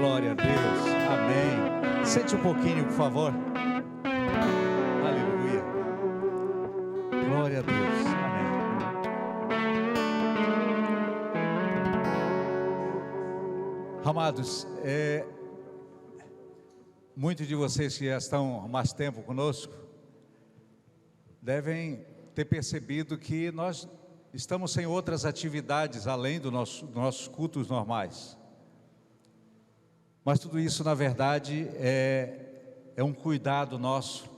Glória a Deus, amém. Sente um pouquinho, por favor. Aleluia. Glória a Deus, amém. Amados, muitos de vocês que já estão há mais tempo conosco devem ter percebido que nós estamos sem outras atividades além dos nossos cultos normais. Mas tudo isso, na verdade, é um cuidado nosso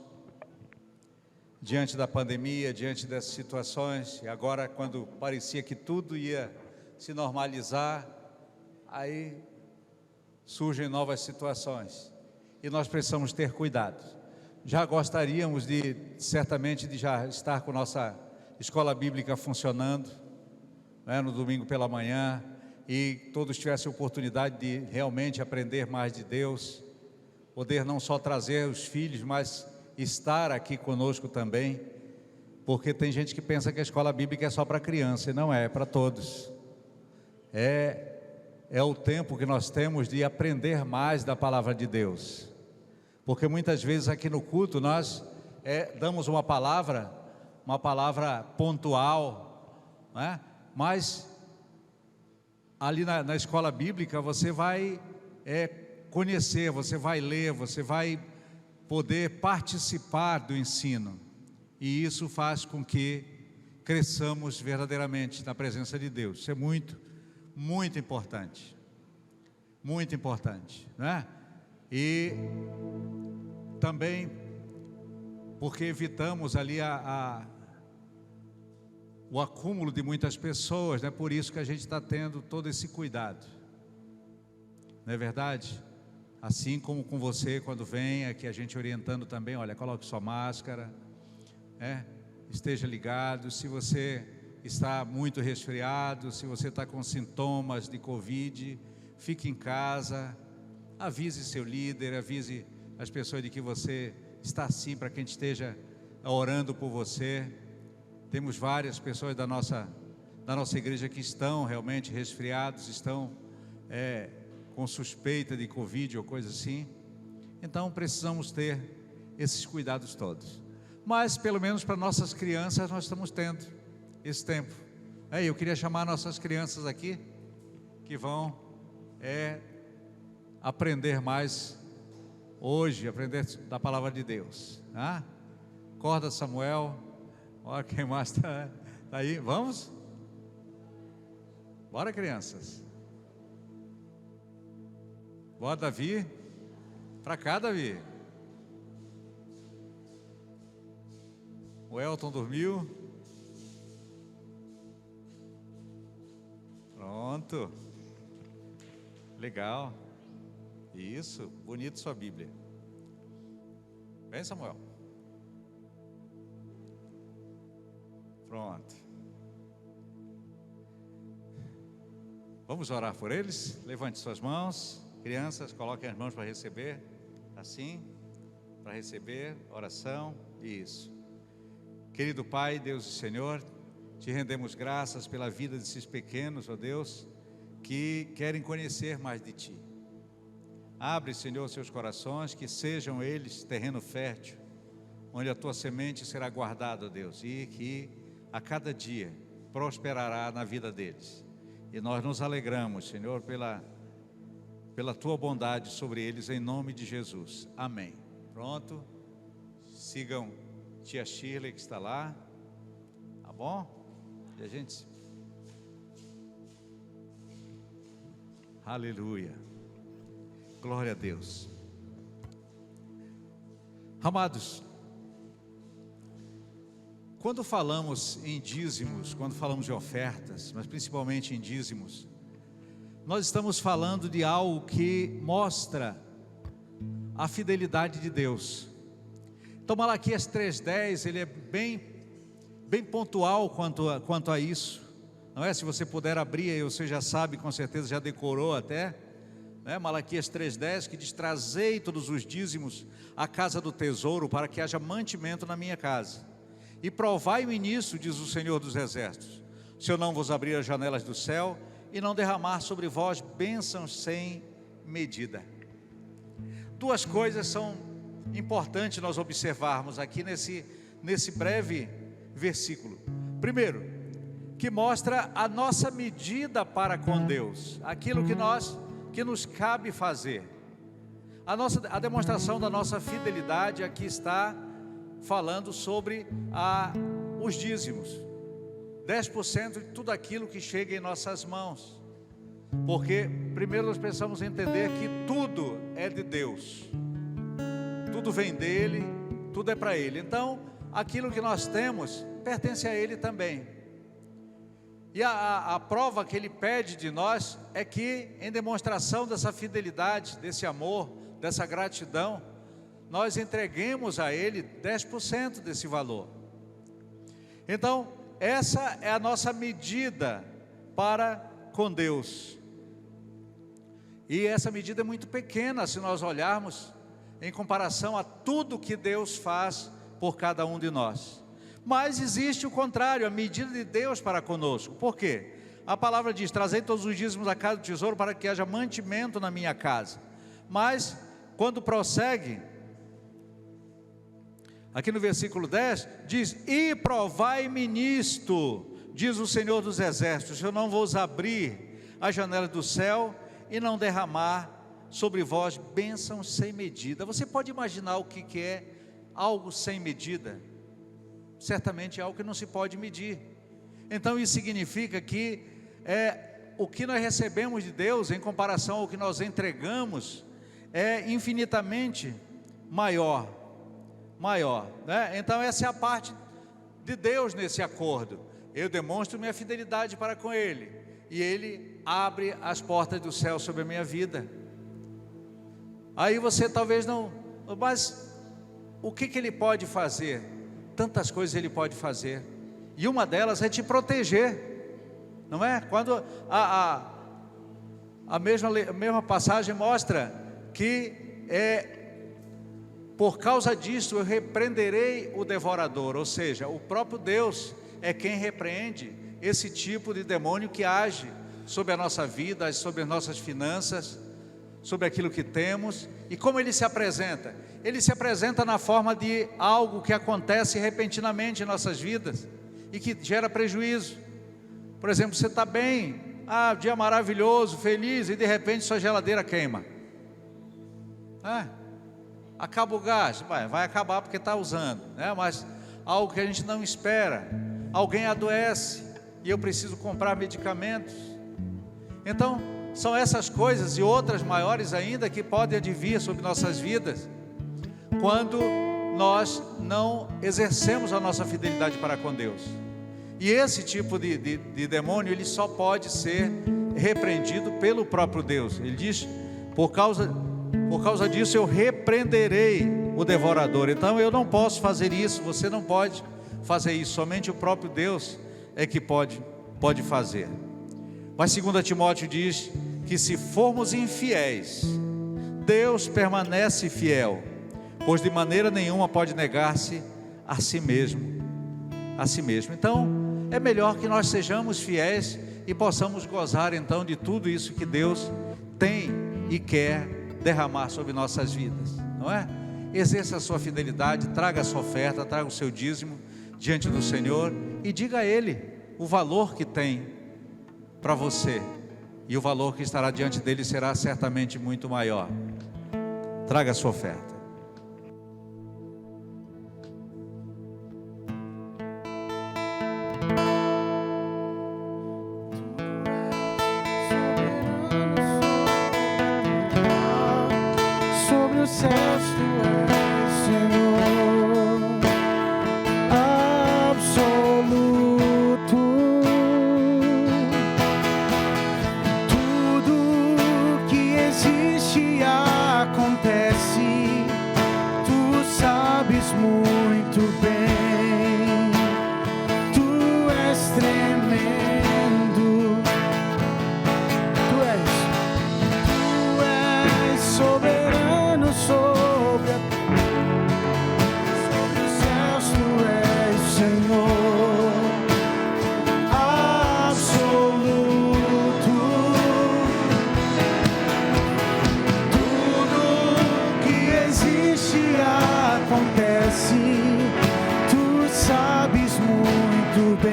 diante da pandemia, diante dessas situações. E agora, quando parecia que tudo ia se normalizar, aí surgem novas situações. E nós precisamos ter cuidado. Já gostaríamos certamente de já estar com nossa escola bíblica funcionando, né, no domingo pela manhã, e todos tivessem oportunidade de realmente aprender mais de Deus, poder não só trazer os filhos, mas estar aqui conosco também, porque tem gente que pensa que a escola bíblica é só para criança, e não é para todos. É o tempo que nós temos de aprender mais da palavra de Deus, porque muitas vezes aqui no culto nós damos uma palavra pontual, né? Mas ali na escola bíblica você vai conhecer, você vai ler, você vai poder participar do ensino, e isso faz com que cresçamos verdadeiramente na presença de Deus. Isso é muito, muito importante, né? E também porque evitamos ali o acúmulo de muitas pessoas, né? Por isso que a gente está tendo todo esse cuidado, não é verdade? Assim como com você, quando vem aqui, a gente orientando também, olha, coloque sua máscara, esteja ligado. Se você está muito resfriado, se você está com sintomas de Covid, fique em casa, avise seu líder, avise as pessoas de que você está assim, para que a gente esteja orando por você. Temos várias pessoas da nossa igreja que estão realmente resfriados, estão com suspeita de Covid ou coisa assim. Então precisamos ter esses cuidados todos. Mas pelo menos para nossas crianças nós estamos tendo esse tempo. Eu queria chamar nossas crianças aqui, que vão aprender mais hoje, aprender da palavra de Deus. Acorda, Samuel. Olha quem mais está aí. Vamos? Bora, crianças. Bora, Davi. Para cá, Davi. O Elton dormiu. Pronto. Legal. Isso, bonito sua Bíblia. Vem, Samuel. Pronto. Vamos orar por eles? Levante suas mãos. Crianças, coloquem as mãos para receber. Assim, para receber, oração. Isso. Querido Pai, Deus e Senhor, te rendemos graças pela vida desses pequenos, ó Deus, que querem conhecer mais de Ti. Abre, Senhor, seus corações, que sejam eles terreno fértil, onde a Tua semente será guardada, ó Deus, e que a cada dia prosperará na vida deles. E nós nos alegramos, Senhor, pela Tua bondade sobre eles, em nome de Jesus. Amém. Pronto. Sigam tia Shirley, que está lá. Tá bom? E a gente... Aleluia. Glória a Deus. Amados, quando falamos em dízimos, quando falamos de ofertas, mas principalmente em dízimos, nós estamos falando de algo que mostra a fidelidade de Deus. Então Malaquias 3:10, ele é bem pontual quanto a isso, não é? Se você puder abrir aí, você já sabe, com certeza já decorou até, né? Malaquias 3:10, que diz: trazei todos os dízimos à casa do tesouro, para que haja mantimento na minha casa, e provai-me nisso, diz o Senhor dos Exércitos, se eu não vos abrir as janelas do céu, e não derramar sobre vós bênçãos sem medida. Duas coisas são importantes nós observarmos aqui nesse breve versículo. Primeiro, que mostra a nossa medida para com Deus, aquilo que nos cabe fazer. A demonstração da nossa fidelidade aqui está falando sobre os dízimos, 10% de tudo aquilo que chega em nossas mãos. Porque primeiro nós precisamos entender que tudo é de Deus, tudo vem dele, tudo é para ele. Então aquilo que nós temos pertence a ele também. E a prova que ele pede de nós é que, em demonstração dessa fidelidade, desse amor, dessa gratidão, nós entreguemos a ele 10% desse valor. Então essa é a nossa medida para com Deus. E essa medida é muito pequena se nós olharmos em comparação a tudo que Deus faz por cada um de nós. Mas existe o contrário, a medida de Deus para conosco. Por quê? A palavra diz: trazei todos os dízimos à casa do tesouro para que haja mantimento na minha casa. Mas quando prossegue, aqui no versículo 10, diz: e provai-me nisto, diz o Senhor dos Exércitos, eu não vos abrir a janela do céu e não derramar sobre vós bênçãos sem medida. Você pode imaginar o que é algo sem medida? Certamente é algo que não se pode medir. Então isso significa que o que nós recebemos de Deus em comparação ao que nós entregamos é infinitamente maior, né? Então essa é a parte de Deus nesse acordo. Eu demonstro minha fidelidade para com Ele, e Ele abre as portas do céu sobre a minha vida. Aí você talvez não, mas o que Ele pode fazer? Tantas coisas Ele pode fazer, e uma delas é te proteger, não é? Quando a mesma passagem mostra que por causa disso eu repreenderei o devorador, ou seja, o próprio Deus é quem repreende esse tipo de demônio que age sobre a nossa vida, sobre as nossas finanças, sobre aquilo que temos. E como ele se apresenta? Ele se apresenta na forma de algo que acontece repentinamente em nossas vidas e que gera prejuízo. Por exemplo, você está bem, dia maravilhoso, feliz, e de repente sua geladeira queima. Acaba o gás, vai acabar porque está usando, né? Mas algo que a gente não espera, alguém adoece e eu preciso comprar medicamentos. Então são essas coisas e outras maiores ainda que podem advir sobre nossas vidas quando nós não exercemos a nossa fidelidade para com Deus. E esse tipo de demônio, ele só pode ser repreendido pelo próprio Deus. Ele diz: por causa disso eu repreenderei o devorador. Então eu não posso fazer isso, você não pode fazer isso, somente o próprio Deus é que pode fazer. Mas 2 Timóteo diz que se formos infiéis, Deus permanece fiel, pois de maneira nenhuma pode negar-se a si mesmo. Então é melhor que nós sejamos fiéis e possamos gozar então de tudo isso que Deus tem e quer derramar sobre nossas vidas, não é? Exerça a sua fidelidade, traga a sua oferta, traga o seu dízimo diante do Senhor e diga a Ele o valor que tem para você, e o valor que estará diante dele será certamente muito maior. Traga a sua oferta. Sobre os céus tu és, Senhor, absoluto. Tudo que existe acontece, tu sabes muito bem. Tu és tremendo, tu és soberano sobre a do bem.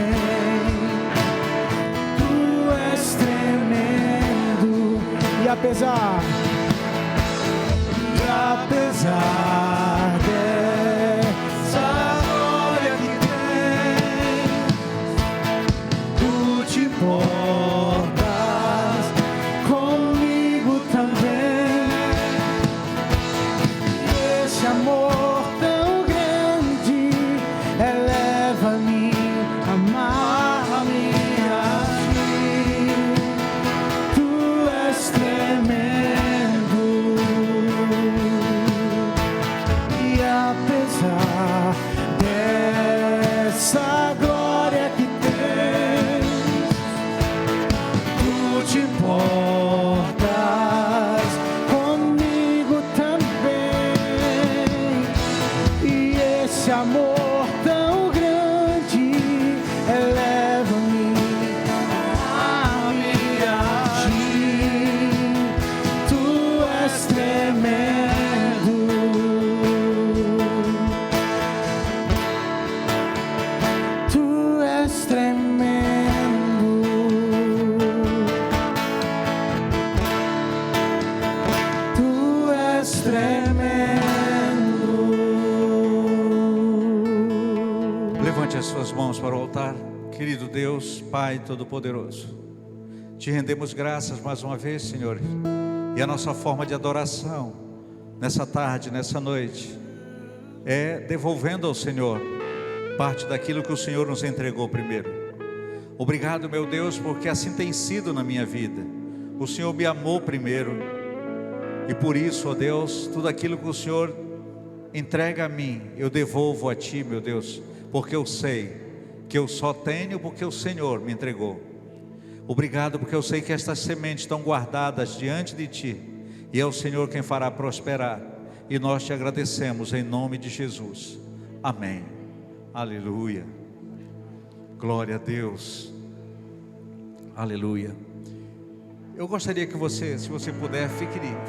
Tu és tremendo. E apesar dessa glória que tem, tu te importas comigo também. Esse amor tão grande eleva-me, amar-me a ti. Tu és tremendo. E apesar dessa glória que tens, tu te importas comigo também. E esse amor tão grande eleva-me, amar-me a ti. Tu és tremendo. Tu és tremendo. Tu és tremendo. Levante as suas mãos para o altar. Querido Deus, Pai Todo-Poderoso, te rendemos graças mais uma vez, Senhor. E a nossa forma de adoração nessa tarde, nessa noite, é devolvendo ao Senhor parte daquilo que o Senhor nos entregou primeiro. Obrigado, meu Deus, porque assim tem sido na minha vida. O Senhor me amou primeiro, e por isso, ó Deus, tudo aquilo que o Senhor entrega a mim, eu devolvo a Ti, meu Deus, porque eu sei que eu só tenho porque o Senhor me entregou. Obrigado, porque eu sei que estas sementes estão guardadas diante de Ti, e é o Senhor quem fará prosperar, e nós te agradecemos em nome de Jesus. Amém. Aleluia. Glória a Deus. Aleluia. Eu gostaria que você, se você puder,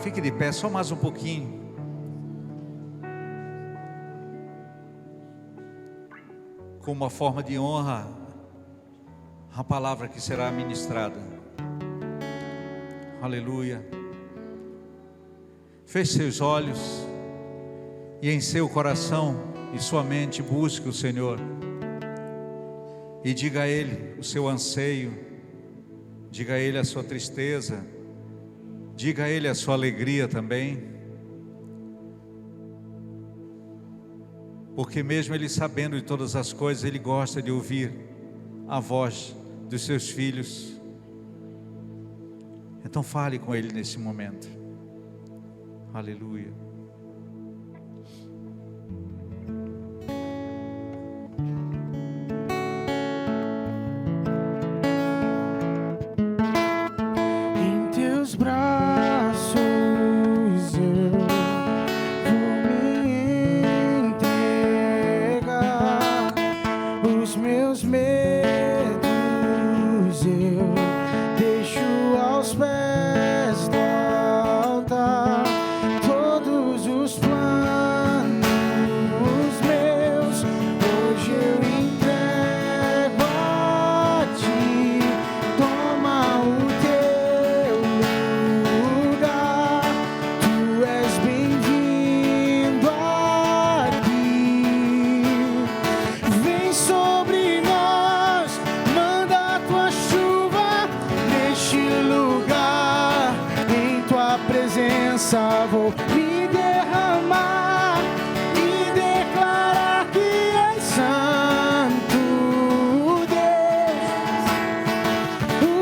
fique de pé só mais um pouquinho. Como uma forma de honra a palavra que será ministrada. Aleluia. Feche seus olhos e em seu coração e sua mente busque o Senhor e diga a Ele o seu anseio, diga a Ele a sua tristeza, diga a Ele a sua alegria também. Porque mesmo Ele sabendo de todas as coisas, Ele gosta de ouvir a voz dos seus filhos. Então fale com Ele nesse momento. Aleluia. Em teus braços eu vou me entregar. Os meus medos eu deixo aos pés do altar. Todos os planos meus hoje eu entrego a Ti. Toma o teu lugar. Tu és bem-vindo aqui. Vem sobre nós, manda a tua chuva neste lugar. Em tua presença vou me derramar e declarar que és santo, Deus.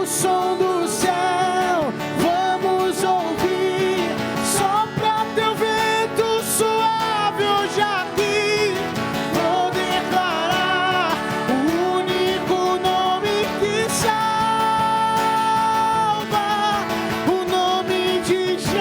O som do céu vamos ouvir. Sopra teu vento suave hoje aqui. Vou declarar o único nome que salva, o nome de Jesus.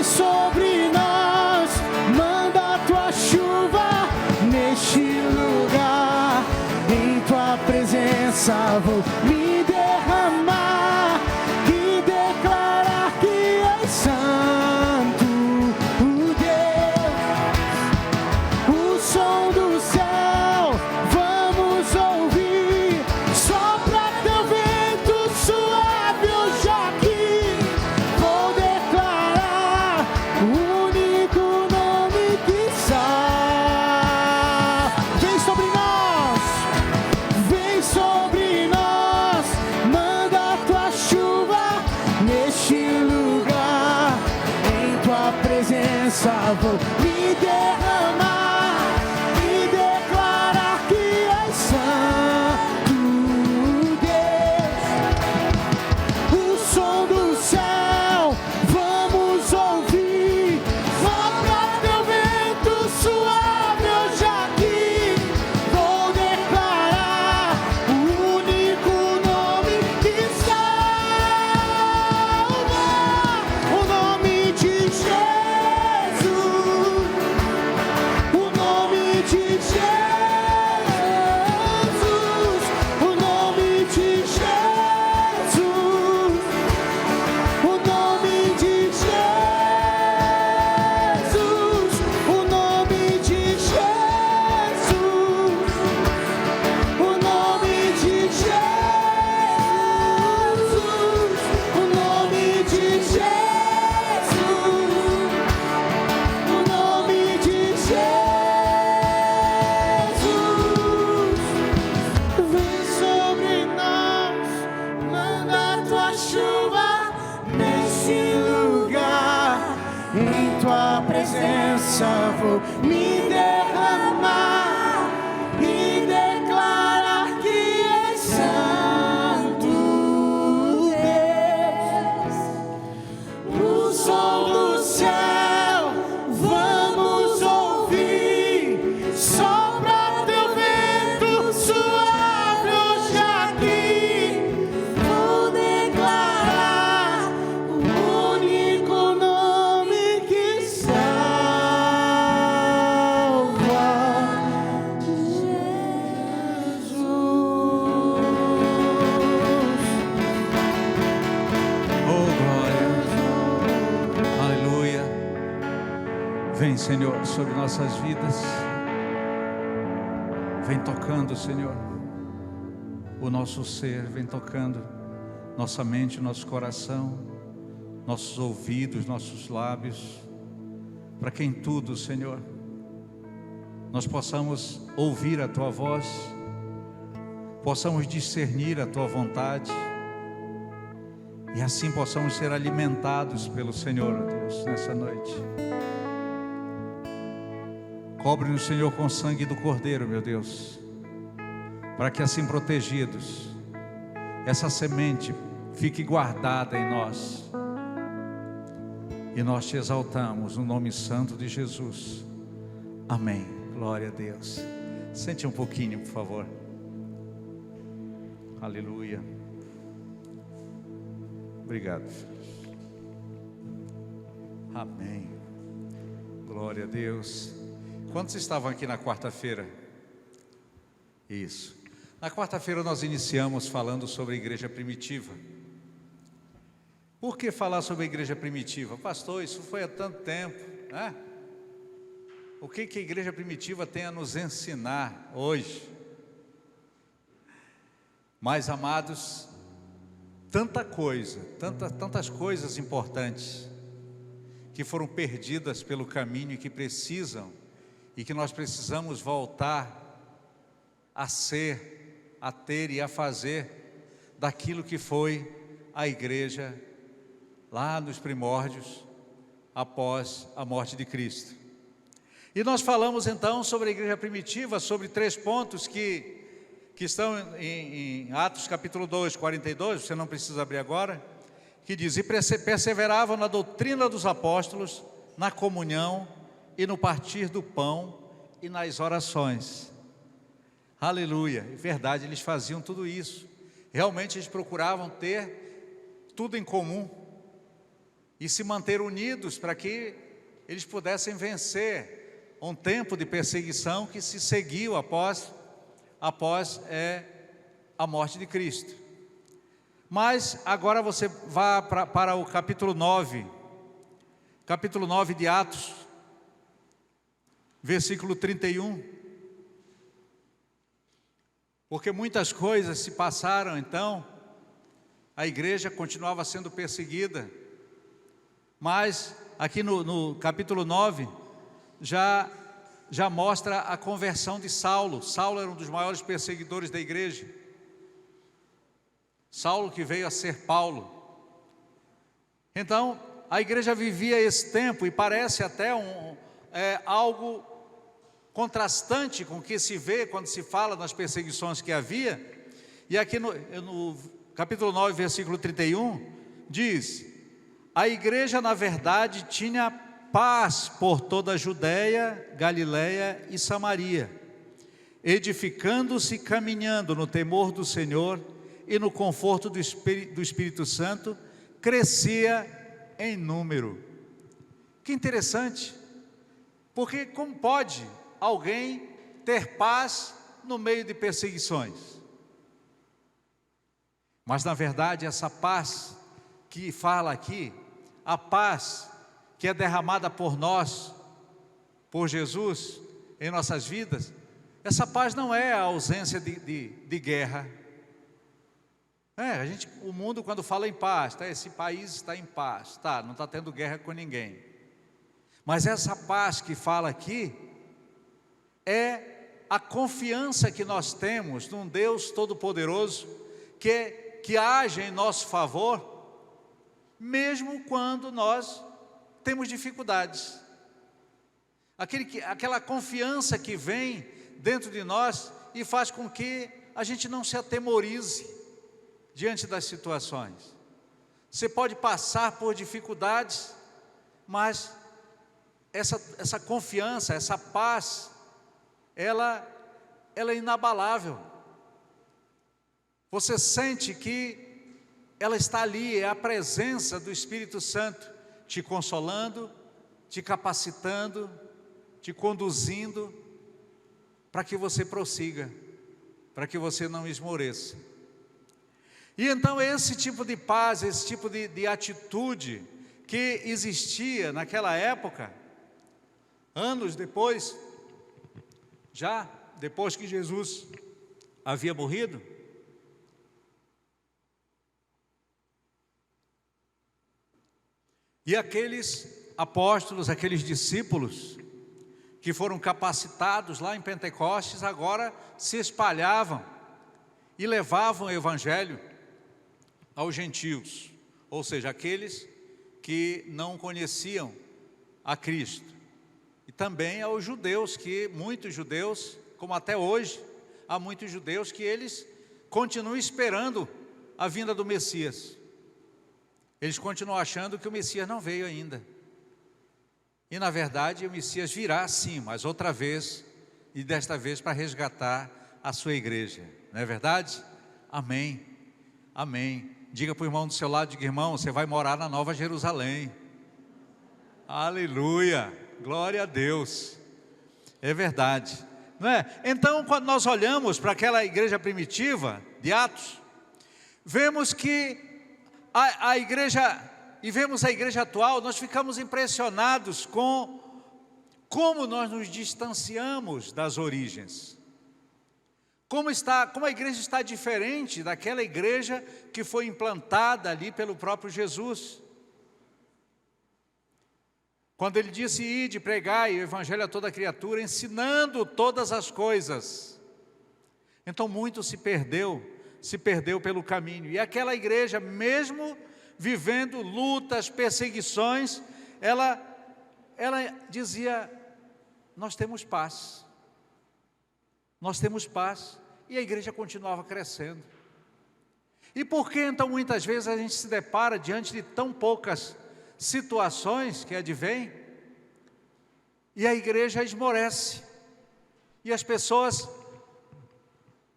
vem sobre nós, manda a tua chuva neste lugar. Em tua presença vou me derramar e declarar que és santo, o Deus. O som do céu vamos ouvir, sopra teu vento suave hoje aqui. Vou declarar o único nome que salva. Vem sobre nós, vem sobre nós, manda a tua chuva neste lugar. Em tua presença vou me derramar e declarar que és santo, Deus. O som do céu vamos ouvir, sopra teu vento suave hoje aqui. Vou declarar o único nome que salva, o nome de Jesus, o nome de Jesus, o nome de Jesus, o nome de Jesus, o nome de Jesus, o nome de Jesus, o nome de Jesus, o nome de Jesus. Vem sobre nós, manda a tua chuva nesse lugar. Em tua presença vou me derramar e declarar que és santo, Deus. O som do céu vamos ouvir, sopra teu vento suave hoje aqui. Vou declarar o único nome que salva, Jesus. Oh, glória. Aleluia. Vem, Senhor, sobre nossas vidas. Vem tocando, Senhor, o nosso ser. Vem tocando nossa mente, nosso coração, nossos ouvidos, nossos lábios, para que em tudo, Senhor, nós possamos ouvir a Tua voz, possamos discernir a Tua vontade, e assim possamos ser alimentados pelo Senhor, ó Deus, nessa noite. Cobre-nos, Senhor, com o sangue do Cordeiro, meu Deus, para que assim protegidos, essa semente fique guardada em nós, e nós te exaltamos no nome santo de Jesus. Amém. Glória a Deus. Sente um pouquinho, por favor. Aleluia. Obrigado, filhos. Amém. Glória a Deus. Quantos estavam aqui na quarta-feira? Isso. Na quarta-feira nós iniciamos falando sobre a igreja primitiva. Por que falar sobre a igreja primitiva? Pastor, isso foi há tanto tempo, né? O que a igreja primitiva tem a nos ensinar hoje? Mas, amados, tanta coisa, tantas coisas importantes que foram perdidas pelo caminho e que precisam, e que nós precisamos voltar a ser, a ter e a fazer daquilo que foi a igreja lá nos primórdios, após a morte de Cristo. E nós falamos então sobre a igreja primitiva, sobre 3 pontos que estão em Atos capítulo 2, 42, você não precisa abrir agora, que diz: e perseveravam na doutrina dos apóstolos, na comunhão e no partir do pão e nas orações. Aleluia, é verdade, eles faziam tudo isso, realmente eles procuravam ter tudo em comum, e se manter unidos para que eles pudessem vencer um tempo de perseguição que se seguiu após a morte de Cristo. Mas agora você vá para o capítulo 9 de Atos, versículo 31. Porque muitas coisas se passaram, então, a igreja continuava sendo perseguida, mas aqui no capítulo 9, já mostra a conversão de Saulo. Saulo era um dos maiores perseguidores da igreja. Saulo que veio a ser Paulo. Então, a igreja vivia esse tempo e parece até algo contrastante com o que se vê quando se fala das perseguições que havia. E aqui no capítulo 9, versículo 31, diz: a igreja, na verdade, tinha paz por toda a Judéia, Galiléia e Samaria, edificando-se e caminhando no temor do Senhor e no conforto do Espírito Santo, crescia em número. Que interessante, porque como pode alguém ter paz no meio de perseguições? Mas na verdade essa paz que fala aqui, a paz que é derramada por nós, por Jesus, em nossas vidas, essa paz não é a ausência de guerra. O mundo quando fala em paz, esse país está em paz, não está tendo guerra com ninguém. Mas essa paz que fala aqui, é a confiança que nós temos num Deus Todo-Poderoso, que age em nosso favor, mesmo quando nós temos dificuldades. Aquela confiança que vem dentro de nós e faz com que a gente não se atemorize diante das situações. Você pode passar por dificuldades, mas essa confiança, essa paz, ela é inabalável. Você sente que ela está ali, é a presença do Espírito Santo te consolando, te capacitando, te conduzindo para que você prossiga, para que você não esmoreça. E então esse tipo de paz, esse tipo de atitude que existia naquela época, anos depois, já depois que Jesus havia morrido, e aqueles apóstolos, aqueles discípulos que foram capacitados lá em Pentecostes, agora se espalhavam e levavam o evangelho aos gentios, ou seja, aqueles que não conheciam a Cristo, e também aos judeus, que muitos judeus, como até hoje, há muitos judeus que eles continuam esperando a vinda do Messias. Eles continuam achando que o Messias não veio ainda. E na verdade o Messias virá sim, mas outra vez, e desta vez para resgatar a sua igreja. Não é verdade? Amém. Amém. Diga para o irmão do seu lado, diga: irmão, você vai morar na Nova Jerusalém. Aleluia, glória a Deus. É verdade, não é? Então, quando nós olhamos para aquela igreja primitiva de Atos, vemos que a igreja, e vemos a igreja atual, nós ficamos impressionados com como nós nos distanciamos das origens. Como a igreja está diferente daquela igreja que foi implantada ali pelo próprio Jesus. Quando ele disse: ide, pregai o evangelho a toda criatura, ensinando todas as coisas. Então muito se perdeu pelo caminho. E aquela igreja, mesmo vivendo lutas, perseguições, ela dizia: nós temos paz. Nós temos paz. E a igreja continuava crescendo. E por que então muitas vezes a gente se depara diante de tão poucas situações que advêm, e a igreja esmorece, e as pessoas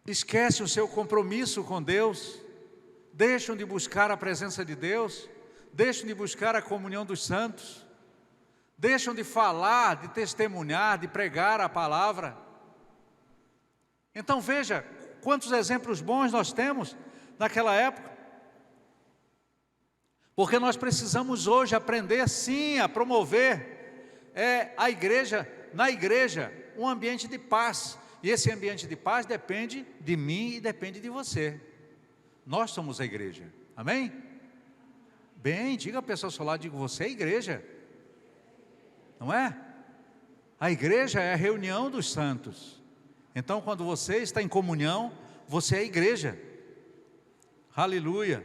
esquecem o seu compromisso com Deus, deixam de buscar a presença de Deus, deixam de buscar a comunhão dos santos, deixam de falar, de testemunhar, de pregar a palavra. Então veja quantos exemplos bons nós temos naquela época. Porque nós precisamos hoje aprender sim a promover na igreja um ambiente de paz. E esse ambiente de paz depende de mim e depende de você. Nós somos a igreja, amém? Bem, diga a pessoa ao seu lado, digo, você é a igreja, não é? A igreja é a reunião dos santos. Então quando você está em comunhão, você é a igreja. Aleluia.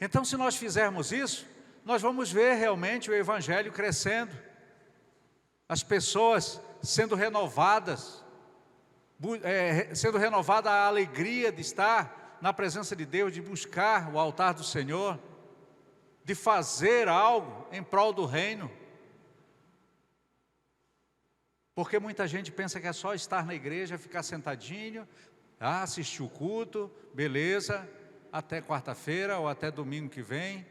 Então se nós fizermos isso, nós vamos ver realmente o evangelho crescendo, as pessoas sendo renovadas, sendo renovada a alegria de estar na presença de Deus, de buscar o altar do Senhor, de fazer algo em prol do reino. Porque muita gente pensa que é só estar na igreja, ficar sentadinho, assistir o culto, beleza, até quarta-feira ou até domingo que vem,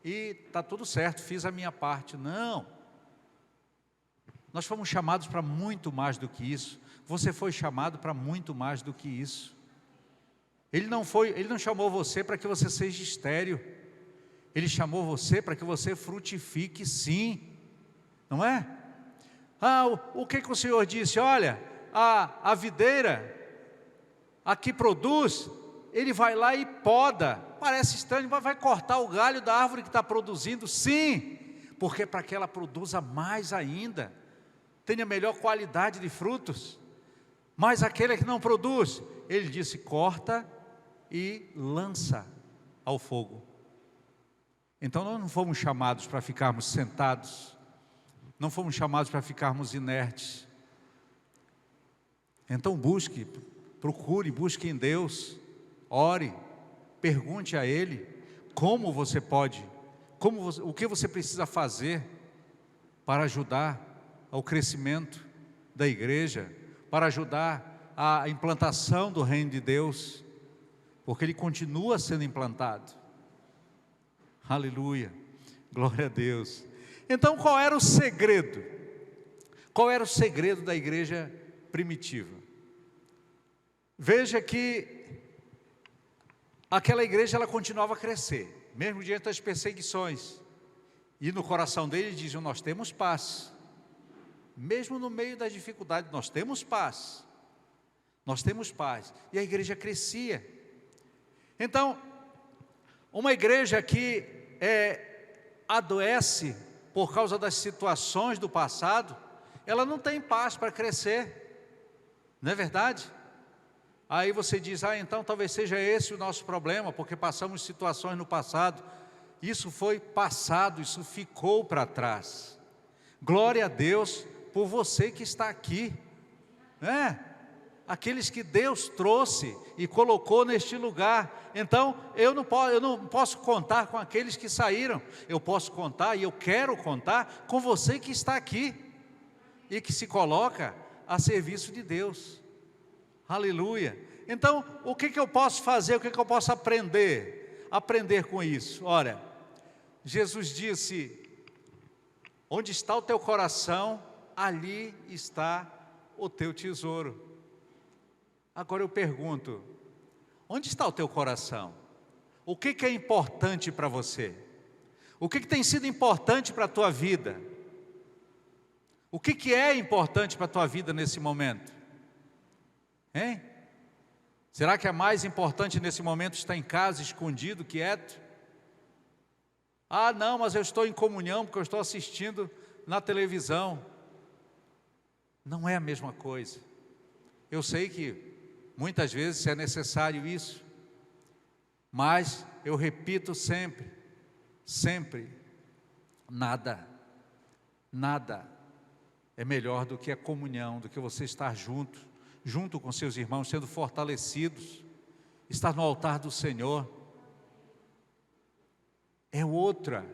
e está tudo certo, fiz a minha parte. Não, nós fomos chamados para muito mais do que isso. Você foi chamado para muito mais do que isso. Ele não chamou você para que você seja estéril. Ele chamou você para que você frutifique sim, não é? O que o Senhor disse? Olha, a videira, a que produz, Ele vai lá e poda. Parece estranho, mas vai cortar o galho da árvore que está produzindo? Sim, porque para que ela produza mais ainda, tenha melhor qualidade de frutos. Mas aquele que não produz, Ele disse, corta e lança ao fogo. Então nós não fomos chamados para ficarmos sentados, não fomos chamados para ficarmos inertes. Então busque, procure, busque em Deus, ore, pergunte a Ele como você pode, o que você precisa fazer para ajudar ao crescimento da igreja, para ajudar a implantação do reino de Deus, porque ele continua sendo implantado. Aleluia, glória a Deus. Então qual era o segredo? Qual era o segredo da igreja primitiva? Veja que aquela igreja ela continuava a crescer, mesmo diante das perseguições, e no coração deles diziam, nós temos paz, mesmo no meio das dificuldades, nós temos paz, e a igreja crescia. Então, uma igreja que adoece por causa das situações do passado, ela não tem paz para crescer, não é verdade? Aí você diz, então talvez seja esse o nosso problema, porque passamos situações no passado. Isso foi passado, isso ficou para trás. Glória a Deus por você que está aqui, né? Aqueles que Deus trouxe e colocou neste lugar. Então eu não posso contar com aqueles que saíram, eu posso contar e eu quero contar com você que está aqui e que se coloca a serviço de Deus. Aleluia. Então o que eu posso fazer, o que eu posso aprender com isso? Ora, Jesus disse, onde está o teu coração, ali está o teu tesouro. Agora eu pergunto, onde está o teu coração? O que é importante para você? O que tem sido importante para a tua vida? O que é importante para a tua vida nesse momento? Hein? Será que é mais importante nesse momento estar em casa, escondido, quieto? Não, mas eu estou em comunhão porque eu estou assistindo na televisão. Não é a mesma coisa. Eu sei que muitas vezes é necessário isso, mas eu repito sempre, nada é melhor do que a comunhão, do que você estar junto com seus irmãos, sendo fortalecidos, estar no altar do Senhor. É outra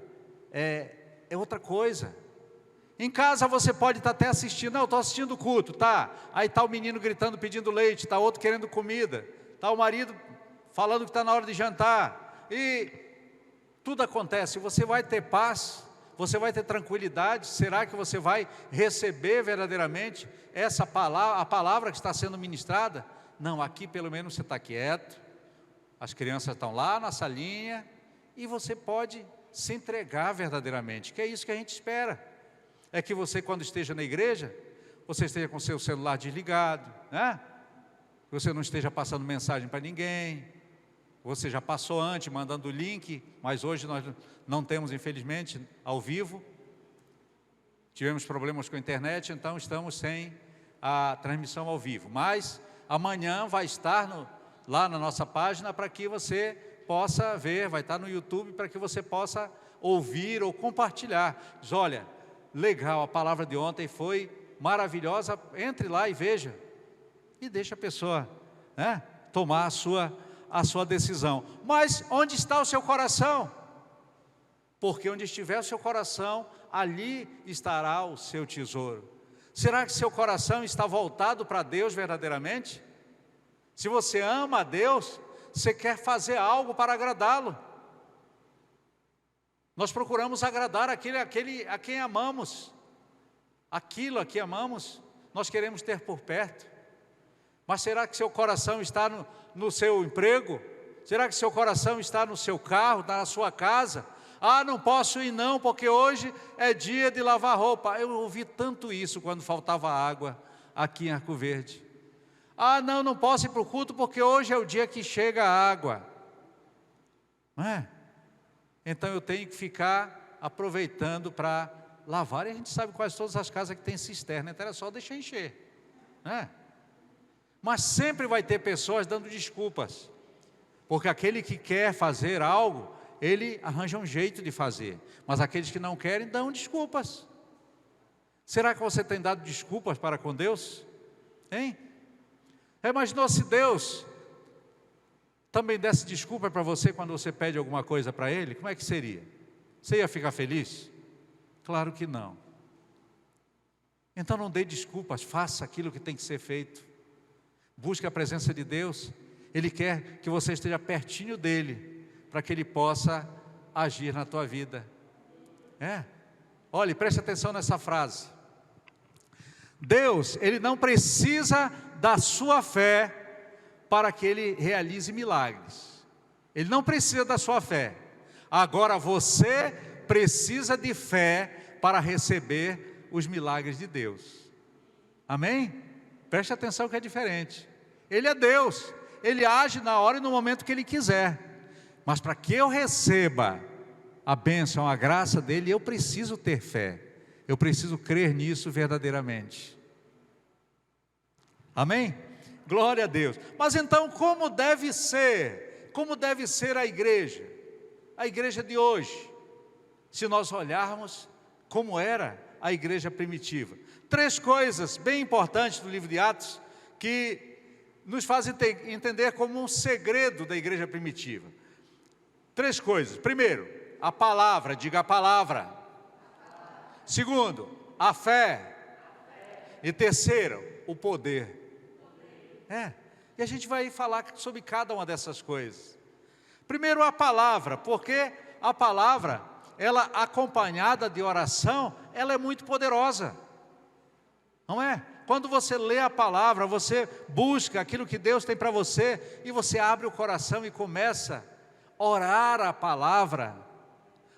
coisa. Em casa você pode estar até assistindo, eu estou assistindo o culto, tá? Aí está o menino gritando, pedindo leite, está outro querendo comida, está o marido falando que está na hora de jantar, e tudo acontece, você vai ter paz, você vai ter tranquilidade. Será que você vai receber verdadeiramente essa palavra, a palavra que está sendo ministrada? Não, aqui pelo menos você está quieto, as crianças estão lá na salinha, e você pode se entregar verdadeiramente, que é isso que a gente espera. É que você, quando esteja na igreja, você esteja com seu celular desligado, né? Que você não esteja passando mensagem para ninguém. Você já passou antes, mandando o link, mas hoje nós não temos, infelizmente, ao vivo. Tivemos problemas com a internet, então estamos sem a transmissão ao vivo. Mas amanhã vai estar lá na nossa página para que você possa ver, vai estar no YouTube para que você possa ouvir ou compartilhar. Diz, olha, legal, a palavra de ontem foi maravilhosa, entre lá e veja. E deixa a pessoa, né, tomar a sua decisão. Mas onde está o seu coração? Porque onde estiver o seu coração, ali estará o seu tesouro. Será que seu coração está voltado para Deus verdadeiramente? Se você ama a Deus, você quer fazer algo para agradá-lo. Nós procuramos agradar a quem amamos. Aquilo a que amamos, nós queremos ter por perto. Mas será que seu coração está no seu emprego? Será que seu coração está no seu carro, na sua casa? Ah, não posso ir não, porque hoje é dia de lavar roupa. Eu ouvi tanto isso quando faltava água aqui em Arco Verde. Ah, não posso ir para o culto, porque hoje é o dia que chega a água. Não é? Então eu tenho que ficar aproveitando para lavar. E a gente sabe quase todas as casas que tem cisterna, então era só deixar encher, não é? Mas sempre vai ter pessoas dando desculpas, porque aquele que quer fazer algo, ele arranja um jeito de fazer, mas aqueles que não querem dão desculpas. Será que você tem dado desculpas para com Deus? Hein? Imaginou se Deus também desse desculpa para você quando você pede alguma coisa para Ele? Como é que seria? Você ia ficar feliz? Claro que não. Então não dê desculpas, faça aquilo que tem que ser feito. Busque a presença de Deus. Ele quer que você esteja pertinho dEle, para que Ele possa agir na tua vida. Olhe, preste atenção nessa frase. Deus, Ele não precisa da sua fé para que Ele realize milagres. Ele não precisa da sua fé. Agora você precisa de fé para receber os milagres de Deus. Amém? Preste atenção que é diferente. Ele é Deus, Ele age na hora e no momento que Ele quiser. Mas para que eu receba a bênção, a graça dEle, eu preciso ter fé. Eu preciso crer nisso verdadeiramente. Amém? Glória a Deus. Mas então como deve ser? Como deve ser a igreja? A igreja de hoje, se nós olharmos como era a igreja primitiva. 3 coisas bem importantes do livro de Atos, que nos fazem entender como um segredo da igreja primitiva. 3 coisas. Primeiro, a palavra, diga a palavra. Segundo, a fé. E terceiro, o poder. E a gente vai falar sobre cada uma dessas coisas. Primeiro a palavra, porque a palavra, ela acompanhada de oração, ela é muito poderosa. Não é? Quando você lê a palavra, você busca aquilo que Deus tem para você, e você abre o coração e começa a orar a palavra.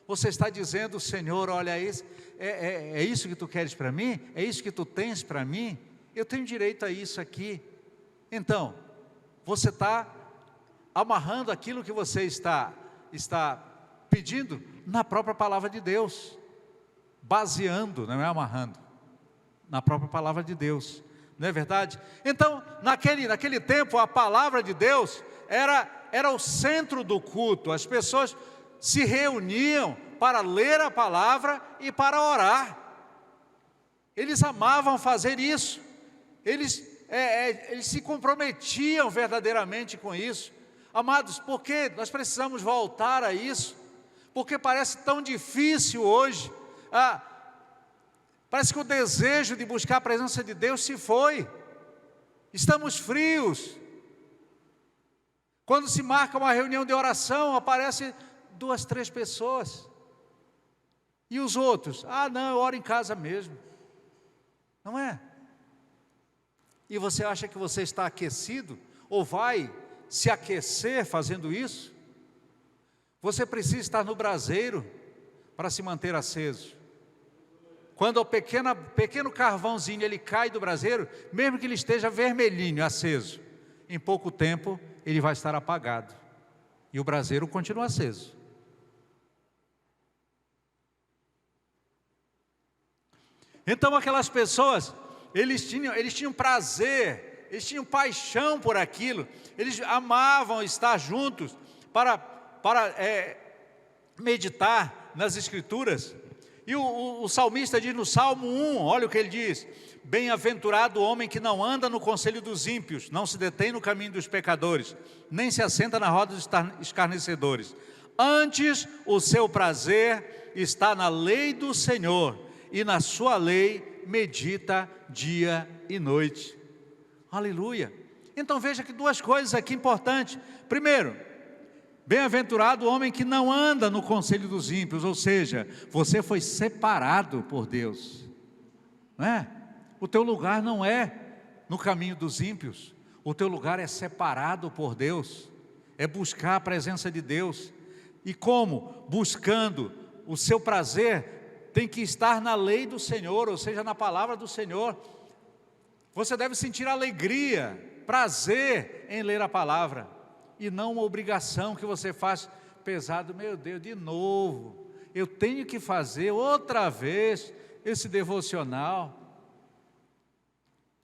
Você está dizendo, Senhor, olha, é isso que Tu queres para mim? É isso que Tu tens para mim? Eu tenho direito a isso aqui. Então, você está amarrando aquilo que você está pedindo na própria palavra de Deus, baseando, não é amarrando, na própria palavra de Deus, não é verdade? Então, naquele tempo, a palavra de Deus era o centro do culto. As pessoas se reuniam para ler a palavra e para orar. Eles amavam fazer isso. Eles se comprometiam verdadeiramente com isso. Amados, por que nós precisamos voltar a isso? Porque parece tão difícil hoje. Parece que o desejo de buscar a presença de Deus se foi. Estamos frios. Quando se marca uma reunião de oração, aparece 2, 3 pessoas. E os outros? Ah, não, eu oro em casa mesmo. Não é? E você acha que você está aquecido? Ou vai se aquecer fazendo isso? Você precisa estar no braseiro para se manter aceso. Quando o pequeno carvãozinho ele cai do braseiro, mesmo que ele esteja vermelhinho, aceso, em pouco tempo ele vai estar apagado. E o braseiro continua aceso. Então aquelas pessoas, eles tinham prazer, eles tinham paixão por aquilo, eles amavam estar juntos para meditar nas Escrituras. E o salmista diz no Salmo 1, olha o que ele diz: bem-aventurado o homem que não anda no conselho dos ímpios, não se detém no caminho dos pecadores, nem se assenta na roda dos escarnecedores. Antes o seu prazer está na lei do Senhor, e na sua lei medita dia e noite. Aleluia! Então veja que 2 coisas aqui importantes. Primeiro, bem-aventurado o homem que não anda no conselho dos ímpios, ou seja, você foi separado por Deus, não é? O teu lugar não é no caminho dos ímpios, o teu lugar é separado por Deus, é buscar a presença de Deus. E como? Buscando o seu prazer, tem que estar na lei do Senhor, ou seja, na palavra do Senhor. Você deve sentir alegria, prazer em ler a palavra, e não uma obrigação que você faz pesado. Meu Deus, de novo, eu tenho que fazer outra vez esse devocional,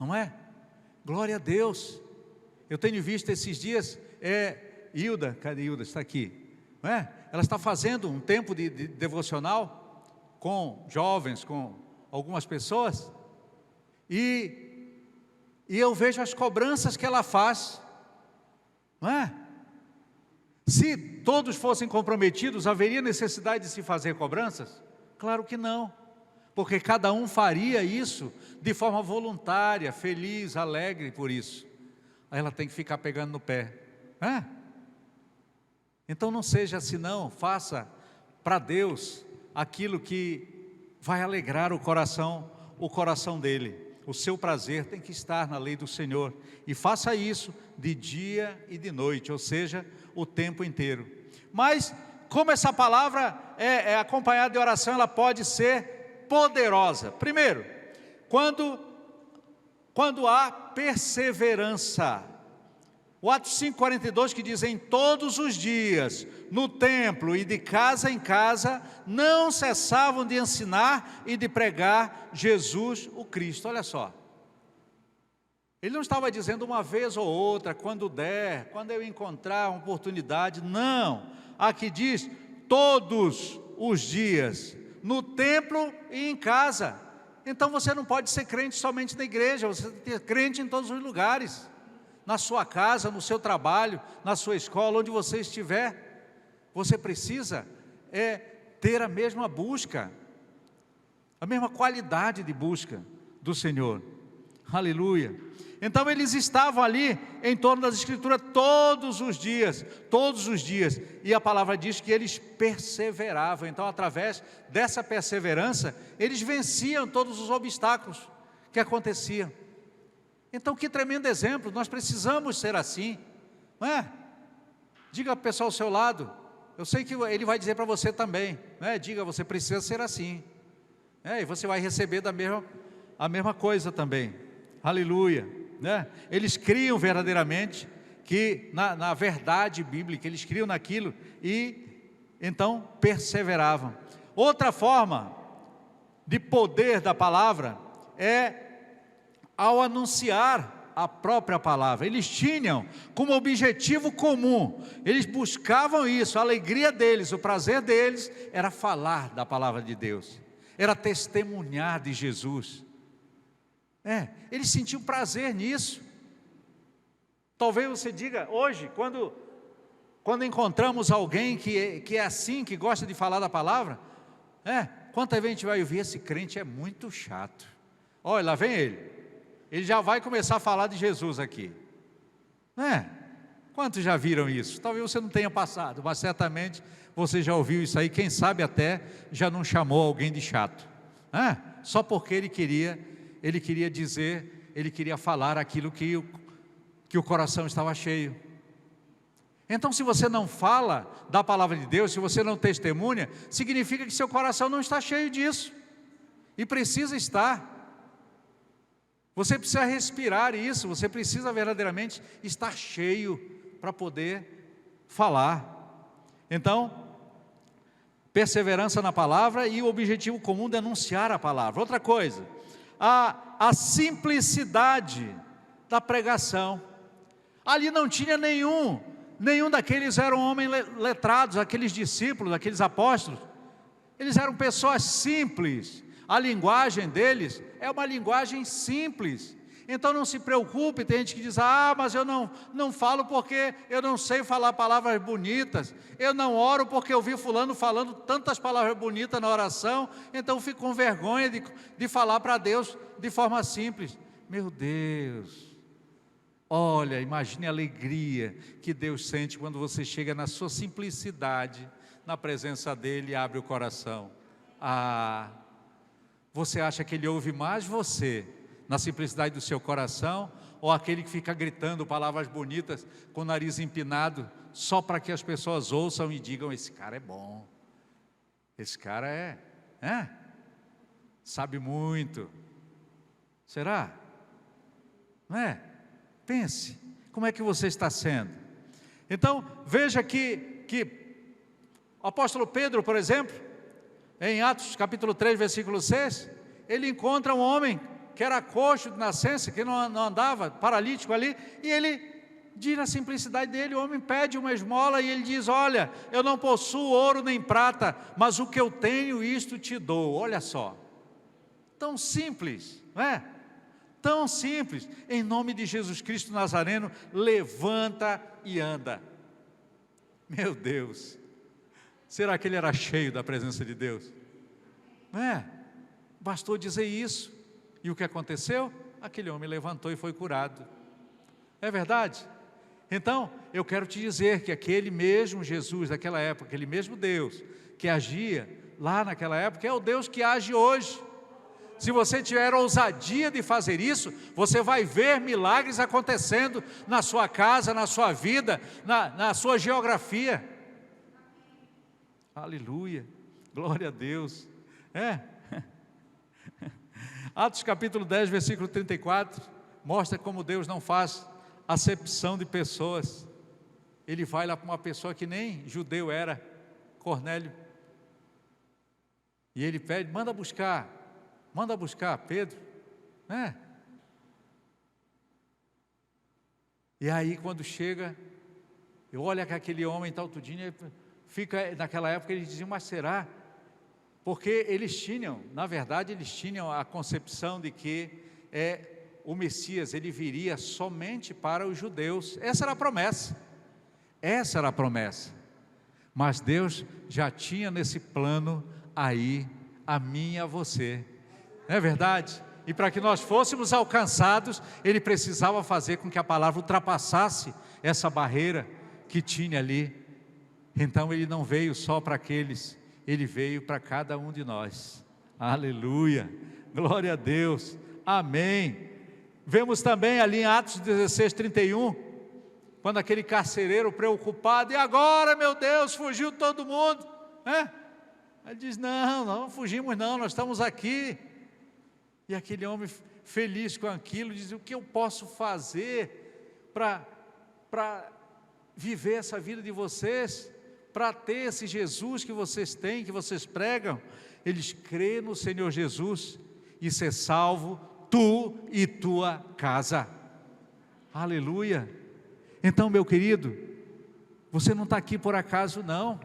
não é? Glória a Deus. Eu tenho visto esses dias, Hilda, cadê Hilda? Está aqui, não é? Ela está fazendo um tempo de devocional com jovens, com algumas pessoas, e eu vejo as cobranças que ela faz, não é? Se todos fossem comprometidos, haveria necessidade de se fazer cobranças? Claro que não, porque cada um faria isso de forma voluntária, feliz, alegre por isso. Aí ela tem que ficar pegando no pé, né? Então não seja assim não, faça para Deus aquilo que vai alegrar o coração dele. O seu prazer tem que estar na lei do Senhor, e faça isso de dia e de noite, ou seja, o tempo inteiro. Mas como essa palavra é acompanhada de oração, ela pode ser poderosa. Primeiro, quando há perseverança. O Atos 5,42 que diz: em todos os dias, no templo e de casa em casa, não cessavam de ensinar e de pregar Jesus o Cristo. Olha só, ele não estava dizendo uma vez ou outra, quando der, quando eu encontrar uma oportunidade. Não, aqui diz todos os dias, no templo e em casa. Então você não pode ser crente somente na igreja, você tem que ser crente em todos os lugares. Na sua casa, no seu trabalho, na sua escola, onde você estiver, você precisa ter a mesma busca, a mesma qualidade de busca do Senhor. Aleluia! Então eles estavam ali em torno das Escrituras todos os dias, e a palavra diz que eles perseveravam. Então, através dessa perseverança, eles venciam todos os obstáculos que aconteciam. Então, que tremendo exemplo, nós precisamos ser assim, não é? Diga para o pessoal ao seu lado, eu sei que ele vai dizer para você também, não é? Diga, você precisa ser assim, e você vai receber a mesma coisa também. Aleluia, né? Eles criam verdadeiramente que na verdade bíblica, eles criam naquilo e então perseveravam. Outra forma de poder da palavra é ao anunciar a própria palavra. Eles tinham como objetivo comum, eles buscavam isso, a alegria deles, o prazer deles era falar da palavra de Deus, era testemunhar de Jesus. Eles sentiam prazer nisso. Talvez você diga, hoje, quando encontramos alguém que é assim, que gosta de falar da palavra, quanta vez a gente vai ouvir: esse crente é muito chato, olha, lá vem ele já vai começar a falar de Jesus aqui, Quantos já viram isso? Talvez você não tenha passado, mas certamente você já ouviu isso aí. Quem sabe até já não chamou alguém de chato, só porque ele queria dizer, ele queria falar aquilo que o coração estava cheio. Então, se você não fala da palavra de Deus, se você não testemunha, significa que seu coração não está cheio disso, e precisa estar. Você precisa respirar isso, você precisa verdadeiramente estar cheio para poder falar. Então, perseverança na palavra e o objetivo comum de anunciar a palavra. Outra coisa, a simplicidade da pregação. Ali não tinha nenhum daqueles eram homens letrados, aqueles discípulos, aqueles apóstolos. Eles eram pessoas simples. A linguagem deles é uma linguagem simples. Então não se preocupe, tem gente que diz, mas eu não falo porque eu não sei falar palavras bonitas, eu não oro porque eu vi fulano falando tantas palavras bonitas na oração, então eu fico com vergonha de falar para Deus de forma simples. Meu Deus, olha, imagine a alegria que Deus sente quando você chega na sua simplicidade, na presença dEle e abre o coração. Você acha que Ele ouve mais você na simplicidade do seu coração, ou aquele que fica gritando palavras bonitas com o nariz empinado, só para que as pessoas ouçam e digam, esse cara é bom, esse cara sabe muito? Será? Não é? Pense, como é que você está sendo? Então, veja que o apóstolo Pedro, por exemplo, em Atos capítulo 3, versículo 6, ele encontra um homem que era coxo de nascença, que não andava, paralítico ali, e ele diz na simplicidade dele, o homem pede uma esmola e ele diz, olha, eu não possuo ouro nem prata, mas o que eu tenho, isto te dou. Olha só, tão simples, não é? Tão simples. Em nome de Jesus Cristo Nazareno, levanta e anda. Meu Deus, será que ele era cheio da presença de Deus? Não é? Bastou dizer isso. E o que aconteceu? Aquele homem levantou e foi curado. É verdade? Então, eu quero te dizer que aquele mesmo Jesus daquela época, aquele mesmo Deus que agia lá naquela época, é o Deus que age hoje. Se você tiver ousadia de fazer isso, você vai ver milagres acontecendo na sua casa, na sua vida, na sua geografia. Aleluia, glória a Deus. Atos capítulo 10, versículo 34, mostra como Deus não faz acepção de pessoas. Ele vai lá para uma pessoa que nem judeu era, Cornélio, e ele pede, manda buscar Pedro, né? E aí quando chega, eu olho que aquele homem tal tudinho, fica, naquela época eles diziam, mas será? Porque eles tinham, na verdade eles tinham a concepção de que o Messias, ele viria somente para os judeus. Essa era a promessa, mas Deus já tinha nesse plano aí, a mim e a você, não é verdade? E para que nós fôssemos alcançados, Ele precisava fazer com que a palavra ultrapassasse essa barreira que tinha ali. Então Ele não veio só para aqueles, Ele veio para cada um de nós. Aleluia, glória a Deus, amém. Vemos também ali em Atos 16, 31, quando aquele carcereiro preocupado, e agora, meu Deus, fugiu todo mundo, né? Ele diz, não fugimos não, nós estamos aqui. E aquele homem feliz com aquilo, diz, o que eu posso fazer para viver essa vida de vocês, para ter esse Jesus que vocês têm, que vocês pregam? Eles crê no Senhor Jesus e ser salvo, tu e tua casa. Aleluia. Então, meu querido, você não está aqui por acaso não,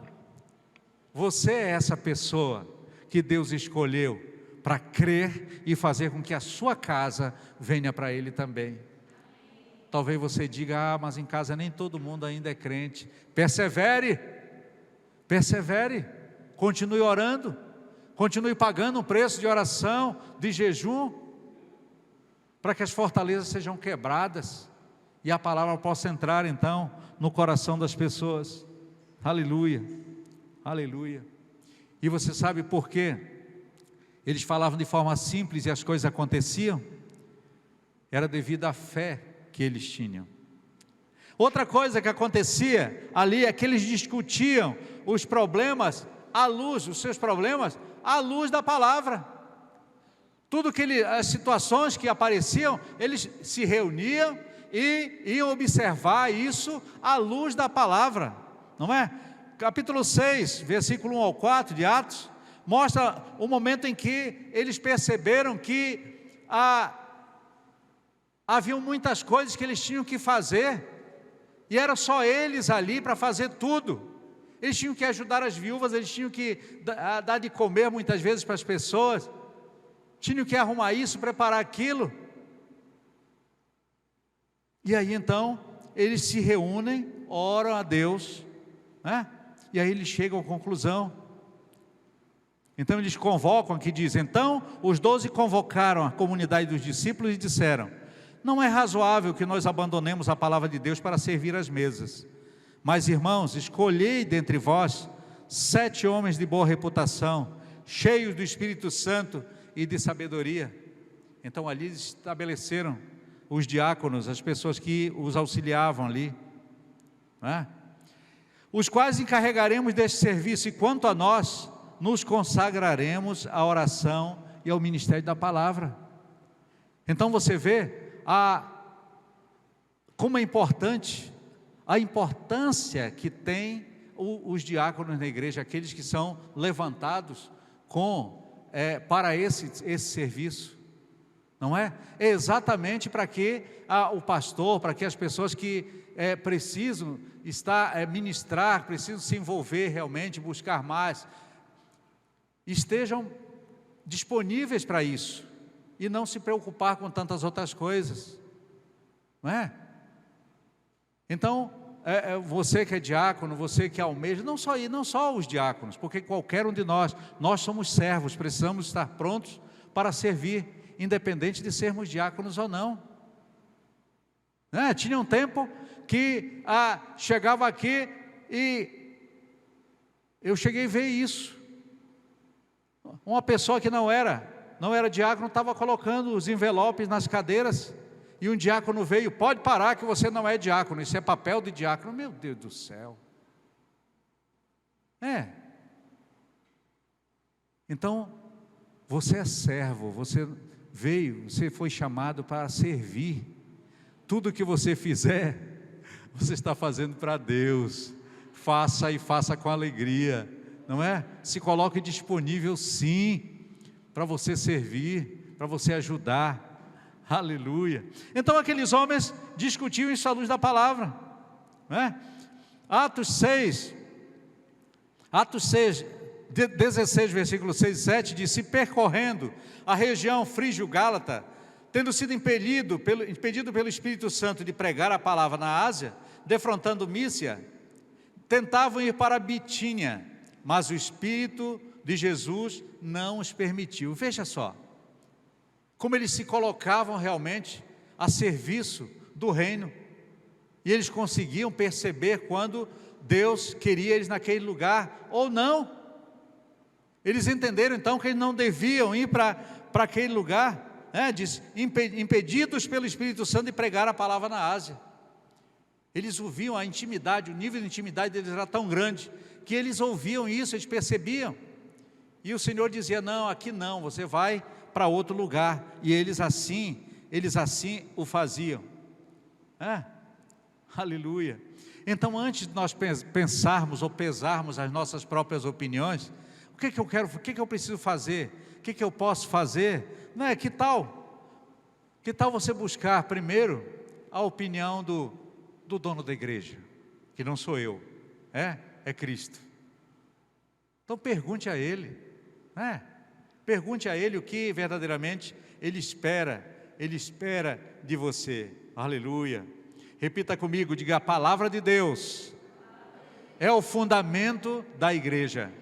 você é essa pessoa que Deus escolheu para crer e fazer com que a sua casa venha para Ele também. Talvez você diga, mas em casa nem todo mundo ainda é crente. Persevere, continue orando, continue pagando um preço de oração, de jejum, para que as fortalezas sejam quebradas, e a palavra possa entrar então no coração das pessoas. Aleluia, aleluia. E você sabe por quê? Eles falavam de forma simples e as coisas aconteciam? Era devido à fé que eles tinham. Outra coisa que acontecia ali é que eles discutiam os problemas à luz, os seus problemas à luz da palavra. Tudo que as situações que apareciam, eles se reuniam e iam observar isso à luz da palavra, não é? Capítulo 6, versículo 1 ao 4 de Atos, mostra o momento em que eles perceberam que haviam muitas coisas que eles tinham que fazer, e era só eles ali para fazer tudo. Eles tinham que ajudar as viúvas, eles tinham que dar de comer muitas vezes para as pessoas, tinham que arrumar isso, preparar aquilo. E aí então, eles se reúnem, oram a Deus, né? E aí eles chegam à conclusão. Então eles convocam, aqui diz, então os 12 convocaram a comunidade dos discípulos e disseram: não é razoável que nós abandonemos a palavra de Deus para servir às mesas. Mas irmãos, escolhei dentre vós 7 homens de boa reputação, cheios do Espírito Santo e de sabedoria. Então ali eles estabeleceram os diáconos, as pessoas que os auxiliavam ali, né? Os quais encarregaremos deste serviço, e quanto a nós, nos consagraremos à oração e ao ministério da palavra. Então você vê como é importante, a importância que tem os diáconos na igreja, aqueles que são levantados para esse serviço, não é? É exatamente para que o pastor, para que as pessoas que precisam ministrar, precisam se envolver realmente, buscar mais, estejam disponíveis para isso, e não se preocupar com tantas outras coisas, não é? Então, você que é diácono, você que almeja, não só os diáconos, porque qualquer um de nós somos servos, precisamos estar prontos para servir, independente de sermos diáconos ou não. Tinha um tempo que chegava aqui e eu cheguei a ver isso. Uma pessoa que não era diácono estava colocando os envelopes nas cadeiras, e um diácono veio: pode parar que você não é diácono, isso é papel de diácono. Meu Deus do céu. Então, você é servo, você foi chamado para servir. Tudo que você fizer, você está fazendo para Deus. Faça e faça com alegria, não é? Se coloque disponível sim, para você servir, para você ajudar. Aleluia. Então aqueles homens discutiam isso à luz da palavra, não é? Atos 6, 16, versículo 6 e 7 diz: se percorrendo a região frígio-gálata, tendo sido impedido pelo Espírito Santo de pregar a palavra na Ásia, defrontando Mísia, tentavam ir para Bitínia, mas o Espírito de Jesus não os permitiu. Veja só, como eles se colocavam realmente a serviço do reino, e eles conseguiam perceber quando Deus queria eles naquele lugar ou não. Eles entenderam então que eles não deviam ir para aquele lugar, diz, impedidos pelo Espírito Santo de pregar a palavra na Ásia. Eles ouviam a intimidade, o nível de intimidade deles era tão grande, que eles ouviam isso, eles percebiam, e o Senhor dizia: não, aqui não, você vai para outro lugar. E eles assim o faziam. Aleluia. Então, antes de nós pensarmos ou pesarmos as nossas próprias opiniões, o que eu quero, o que eu preciso fazer, o que eu posso fazer, que tal você buscar primeiro a opinião do dono da igreja, que não sou eu, é Cristo. Então pergunte a Ele, pergunte a Ele o que verdadeiramente Ele espera de você. Aleluia. Repita comigo, diga: a palavra de Deus é o fundamento da igreja.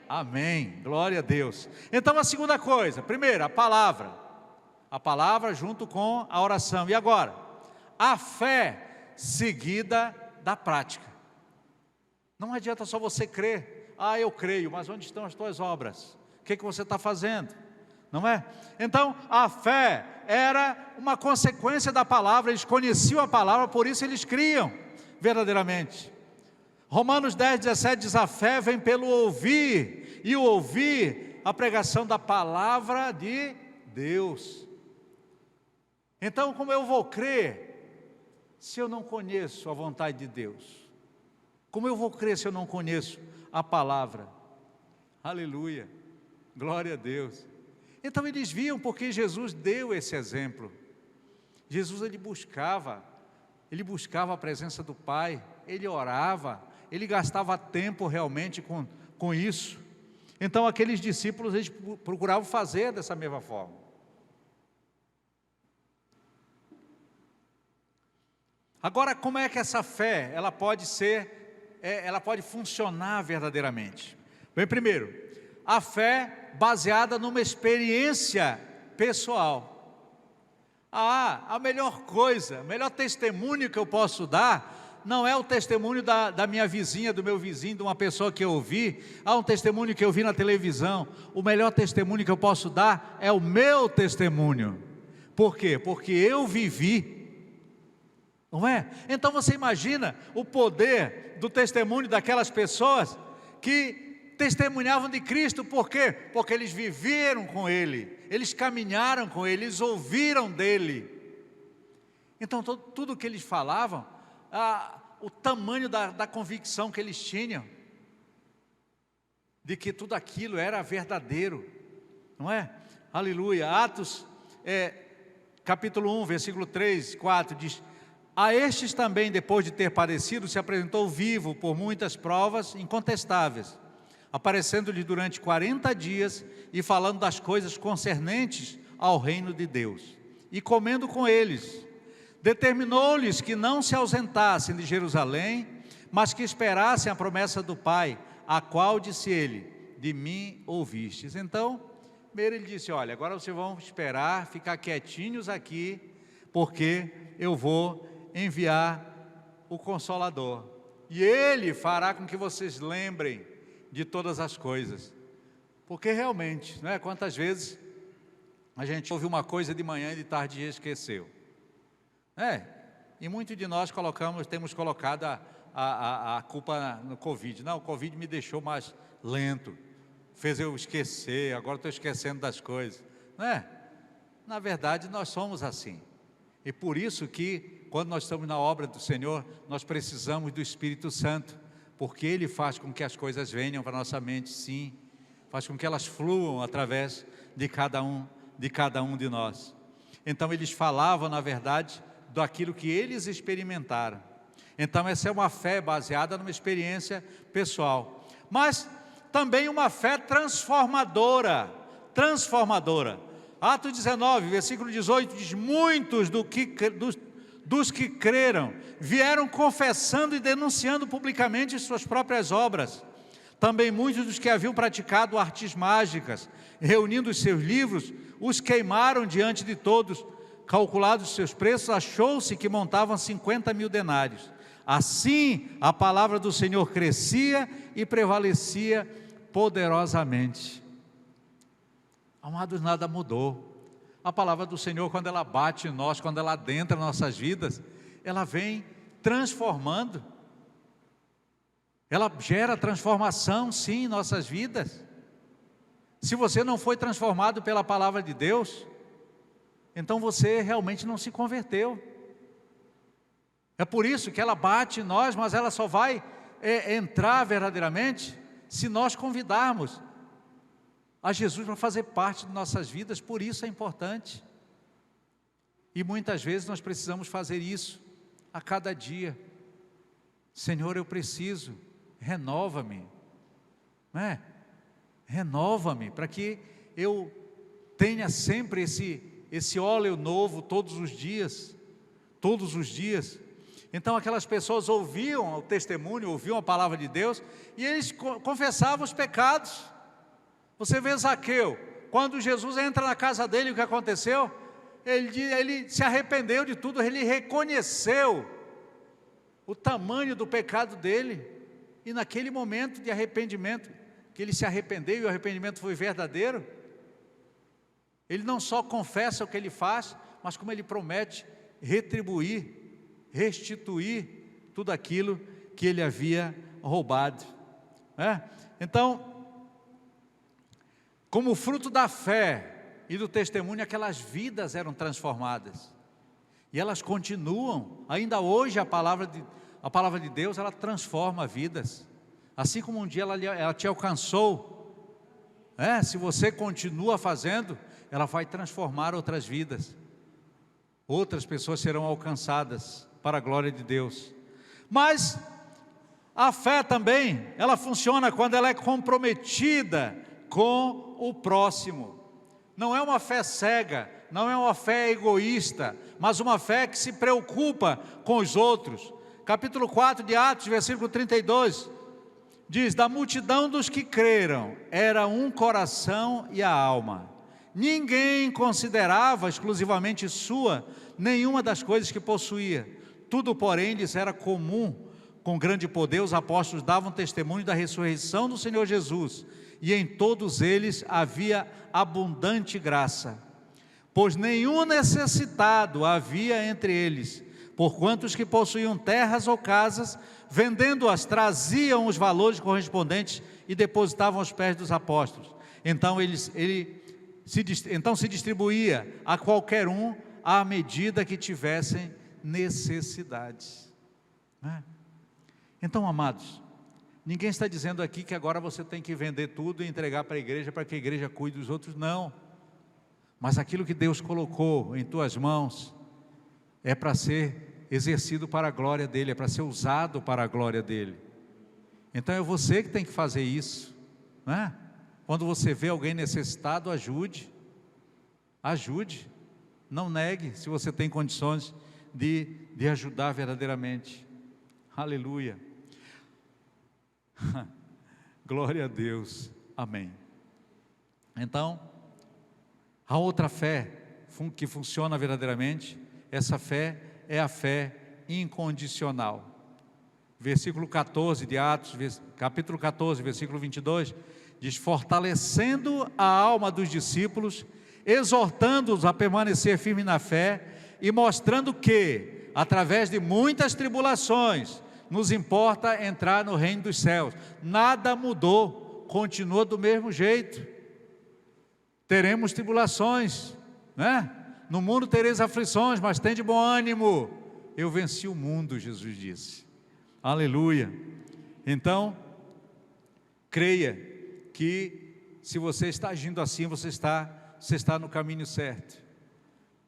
Amém, glória a Deus. Então a segunda coisa, primeiro a palavra junto com a oração. E agora, a fé seguida da prática. Não adianta só você crer. Ah, eu creio, mas onde estão as tuas obras? O que você está fazendo? Não é? Então, a fé era uma consequência da palavra, eles conheciam a palavra, por isso eles criam verdadeiramente. Romanos 10:17 diz: a fé vem pelo ouvir, e o ouvir a pregação da palavra de Deus. Então, como eu vou crer se eu não conheço a vontade de Deus? Como eu vou crer se eu não conheço a palavra? Aleluia, glória a Deus. Então eles viam, porque Jesus deu esse exemplo. Jesus ele buscava a presença do Pai, ele orava, ele gastava tempo realmente com isso. Então aqueles discípulos, eles procuravam fazer dessa mesma forma. Agora, como é que essa fé, ela pode funcionar verdadeiramente? Bem, primeiro, a fé baseada numa experiência pessoal. A melhor coisa, o melhor testemunho que eu posso dar, não é o testemunho da minha vizinha, do meu vizinho, de uma pessoa que eu ouvi, um testemunho que eu vi na televisão. O melhor testemunho que eu posso dar é o meu testemunho. Por quê? Porque eu vivi, não é? Então você imagina o poder do testemunho daquelas pessoas que testemunhavam de Cristo. Por quê? Porque eles viveram com Ele, eles caminharam com Ele, eles ouviram dEle. Então tudo que eles falavam, o tamanho da convicção que eles tinham, de que tudo aquilo era verdadeiro, não é? Aleluia. Atos, capítulo 1, versículo 3, 4, diz: a estes também, depois de ter padecido, se apresentou vivo por muitas provas incontestáveis, aparecendo-lhe durante 40 dias e falando das coisas concernentes ao reino de Deus, e comendo com eles. Determinou-lhes que não se ausentassem de Jerusalém, mas que esperassem a promessa do Pai, a qual disse ele: de mim ouvistes. Então, primeiro ele disse: olha, agora vocês vão esperar, ficar quietinhos aqui, porque eu vou enviar o Consolador, e Ele fará com que vocês lembrem de todas as coisas. Porque realmente, não é? Quantas vezes a gente ouve uma coisa de manhã e de tarde esqueceu, e muitos de nós temos colocado a culpa no Covid. Não, o Covid me deixou mais lento, fez eu esquecer, agora estou esquecendo das coisas, não é? Na verdade nós somos assim, e por isso que quando nós estamos na obra do Senhor, nós precisamos do Espírito Santo, porque Ele faz com que as coisas venham para a nossa mente, sim, faz com que elas fluam através de cada um de nós. Então eles falavam, na verdade, daquilo que eles experimentaram. Então essa é uma fé baseada numa experiência pessoal, mas também uma fé transformadora. Atos 19, versículo 18, diz: muitos dos que creram vieram confessando e denunciando publicamente suas próprias obras. Também muitos dos que haviam praticado artes mágicas, reunindo os seus livros, os queimaram diante de todos. Calculados os seus preços, achou-se que montavam 50.000 denários. Assim a palavra do Senhor crescia e prevalecia poderosamente. Amados, nada mudou. A palavra do Senhor, quando ela bate em nós, quando ela adentra em nossas vidas, ela vem transformando. Ela gera transformação, sim, em nossas vidas. Se você não foi transformado pela palavra de Deus, então você realmente não se converteu. É por isso que ela bate em nós, mas ela só vai entrar verdadeiramente se nós convidarmos a Jesus para fazer parte de nossas vidas. Por isso é importante. E muitas vezes nós precisamos fazer isso a cada dia. Senhor, eu preciso, renova-me, não é? Renova-me, para que eu tenha sempre esse óleo novo todos os dias. Então aquelas pessoas ouviam o testemunho, ouviam a palavra de Deus, e eles confessavam os pecados. Você vê Zaqueu, quando Jesus entra na casa dele, o que aconteceu? Ele se arrependeu de tudo, ele reconheceu o tamanho do pecado dele, e naquele momento de arrependimento, que ele se arrependeu e o arrependimento foi verdadeiro, ele não só confessa o que ele faz, mas como ele promete retribuir, restituir tudo aquilo que ele havia roubado. Então, como fruto da fé e do testemunho, aquelas vidas eram transformadas, e elas continuam, ainda hoje a palavra de Deus, ela transforma vidas, assim como um dia ela te alcançou, se você continua fazendo, ela vai transformar outras vidas, outras pessoas serão alcançadas para a glória de Deus. Mas a fé também, ela funciona quando ela é comprometida com o próximo. Não é uma fé cega, não é uma fé egoísta, mas uma fé que se preocupa com os outros. Capítulo 4 de Atos, versículo 32, diz: da multidão dos que creram, era um coração e a alma. Ninguém considerava exclusivamente sua nenhuma das coisas que possuía. Tudo, porém, lhes era comum. Com grande poder, os apóstolos davam testemunho da ressurreição do Senhor Jesus, e em todos eles havia abundante graça. Pois nenhum necessitado havia entre eles, porquanto os que possuíam terras ou casas, vendendo-as, traziam os valores correspondentes e depositavam aos pés dos apóstolos. Então se distribuía a qualquer um à medida que tivessem necessidades. Então, amados, ninguém está dizendo aqui que agora você tem que vender tudo e entregar para a igreja, para que a igreja cuide dos outros, não. Mas aquilo que Deus colocou em tuas mãos, é para ser exercido para a glória dEle, é para ser usado para a glória dEle. Então é você que tem que fazer isso, né? Quando você vê alguém necessitado, ajude, não negue, se você tem condições de ajudar verdadeiramente. Aleluia. Glória a Deus, amém. Então, a outra fé que funciona verdadeiramente, essa fé é a fé incondicional. Versículo 14 de Atos, capítulo 14, versículo 22, diz: fortalecendo a alma dos discípulos, exortando-os a permanecer firmes na fé, e mostrando que, através de muitas tribulações, nos importa entrar no reino dos céus. Nada mudou, continua do mesmo jeito. Teremos tribulações, né? No mundo tereis aflições, mas tende bom ânimo. Eu venci o mundo, Jesus disse. Aleluia. Então, creia que se você está agindo assim, você está no caminho certo.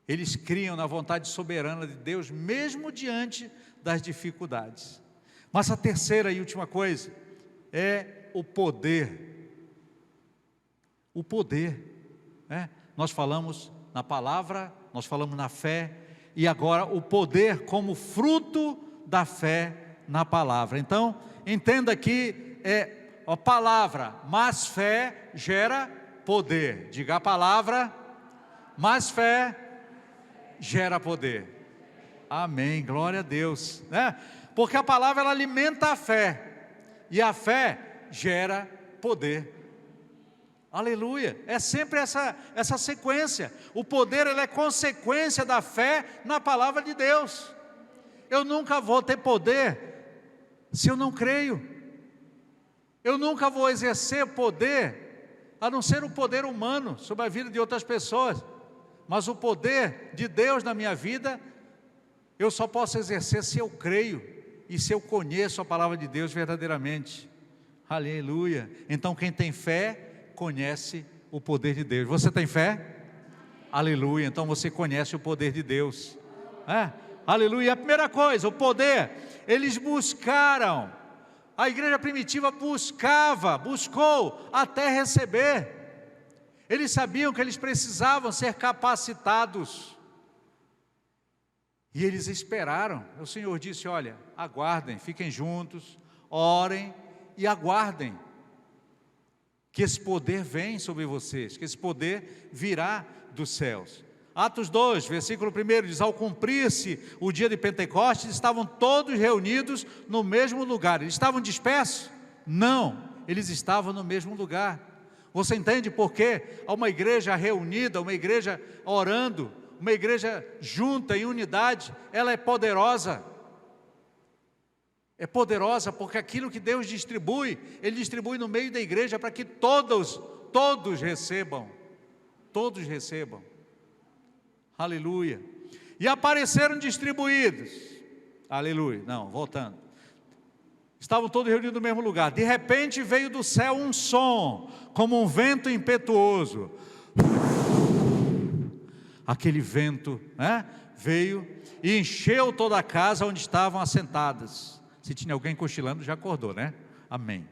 Eles criam na vontade soberana de Deus, mesmo diante das dificuldades. Mas a terceira e última coisa é o poder. O poder, né? Nós falamos na palavra, nós falamos na fé, e agora o poder como fruto da fé na palavra. Então, entenda que a palavra mais fé gera poder. Diga a palavra, mais fé gera poder. Amém, glória a Deus, né? Porque a palavra ela alimenta a fé, e a fé gera poder. Aleluia, é sempre essa sequência. O poder ele é consequência da fé na palavra de Deus. Eu nunca vou ter poder se eu não creio. Eu nunca vou exercer poder, a não ser o poder humano sobre a vida de outras pessoas. Mas o poder de Deus na minha vida, eu só posso exercer se eu creio e se eu conheço a palavra de Deus verdadeiramente. Aleluia. Então quem tem fé conhece o poder de Deus. Você tem fé? Aleluia. Então você conhece o poder de Deus. Aleluia. A primeira coisa, o poder, eles buscaram. A igreja primitiva buscou até receber. Eles sabiam que eles precisavam ser capacitados. E eles esperaram. O Senhor disse: olha, aguardem, fiquem juntos, orem e aguardem que esse poder vem sobre vocês, que esse poder virá dos céus. Atos 2, versículo 1 diz: ao cumprir-se o dia de Pentecostes, estavam todos reunidos no mesmo lugar. Eles estavam dispersos? Não, eles estavam no mesmo lugar. Você entende por quê? Uma igreja reunida, uma igreja orando, uma igreja junta em unidade, ela é poderosa. É poderosa porque aquilo que Deus distribui, Ele distribui no meio da igreja para que todos recebam. Todos recebam. Aleluia. E apareceram distribuídos. Aleluia. Não, voltando. Estavam todos reunidos no mesmo lugar. De repente veio do céu um som, como um vento impetuoso. Aquele vento, veio e encheu toda a casa onde estavam assentadas. Se tinha alguém cochilando, já acordou, né? Amém.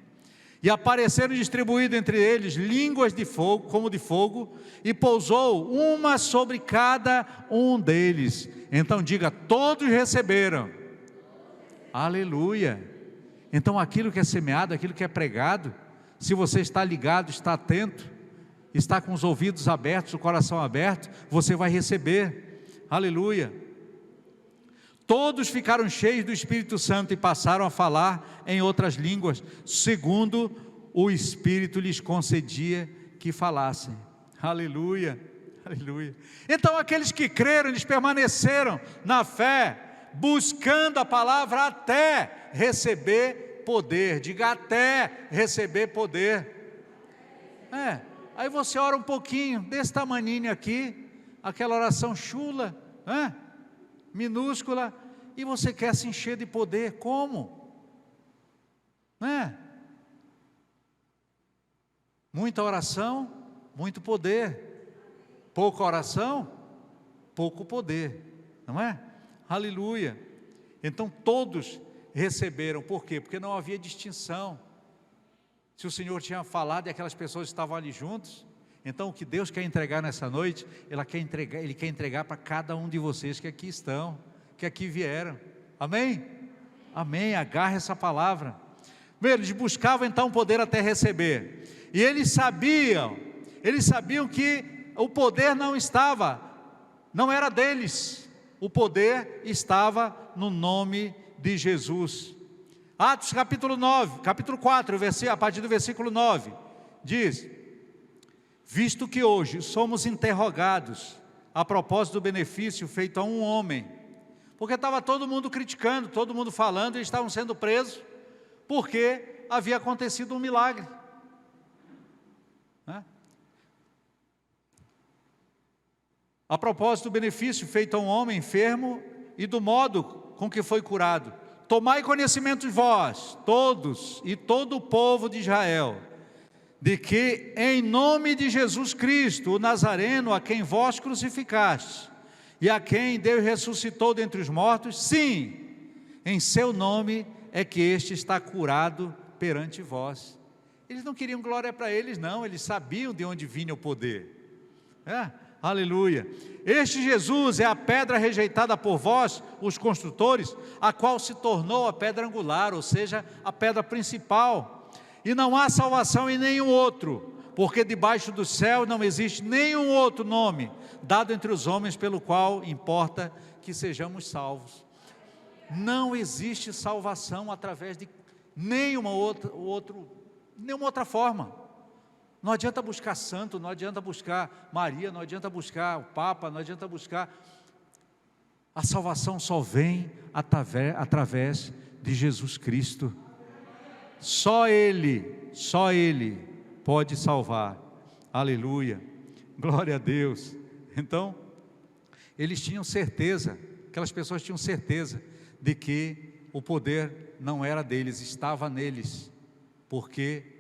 E apareceram distribuídos entre eles línguas de fogo, como de fogo, e pousou uma sobre cada um deles. Então diga: todos receberam. Aleluia. Então aquilo que é semeado, aquilo que é pregado, se você está ligado, está atento, está com os ouvidos abertos, o coração aberto, você vai receber. Aleluia. Todos ficaram cheios do Espírito Santo e passaram a falar em outras línguas, segundo o Espírito lhes concedia que falassem. Aleluia, aleluia. Então aqueles que creram, eles permaneceram na fé, buscando a palavra até receber poder. Diga: até receber poder. Aí você ora um pouquinho, desse tamaninho aqui, aquela oração chula, minúscula, e você quer se encher de poder. Como? Muita oração, muito poder. Pouca oração, pouco poder, não é? Aleluia. Então todos receberam. Por quê? Porque não havia distinção. Se o Senhor tinha falado e aquelas pessoas estavam ali juntos, então o que Deus quer entregar nessa noite, Ele quer entregar para cada um de vocês que aqui estão, que aqui vieram. Amém? Amém. Agarre essa palavra. Eles buscavam então poder até receber, e eles sabiam que o poder não era deles, o poder estava no nome de Jesus. Atos capítulo 4, a partir do versículo 9, diz: visto que hoje somos interrogados a propósito do benefício feito a um homem, porque estava todo mundo criticando, todo mundo falando, e estavam sendo presos, porque havia acontecido um milagre, a propósito do benefício feito a um homem enfermo e do modo com que foi curado. Tomai conhecimento de vós, todos e todo o povo de Israel, de que em nome de Jesus Cristo, o Nazareno, a quem vós crucificastes, e a quem Deus ressuscitou dentre os mortos, sim, em seu nome é que este está curado perante vós. Eles não queriam glória para eles, não, eles sabiam de onde vinha o poder. Aleluia. Este Jesus é a pedra rejeitada por vós, os construtores, a qual se tornou a pedra angular, ou seja, a pedra principal. E não há salvação em nenhum outro, porque debaixo do céu não existe nenhum outro nome dado entre os homens pelo qual importa que sejamos salvos. Não existe salvação através de nenhuma outra forma. Não adianta buscar santo, não adianta buscar Maria, não adianta buscar o Papa, não adianta buscar. A salvação só vem através de Jesus Cristo. Só Ele pode salvar. Aleluia, glória a Deus. Então, eles tinham certeza, aquelas pessoas tinham certeza de que o poder não era deles, estava neles, porque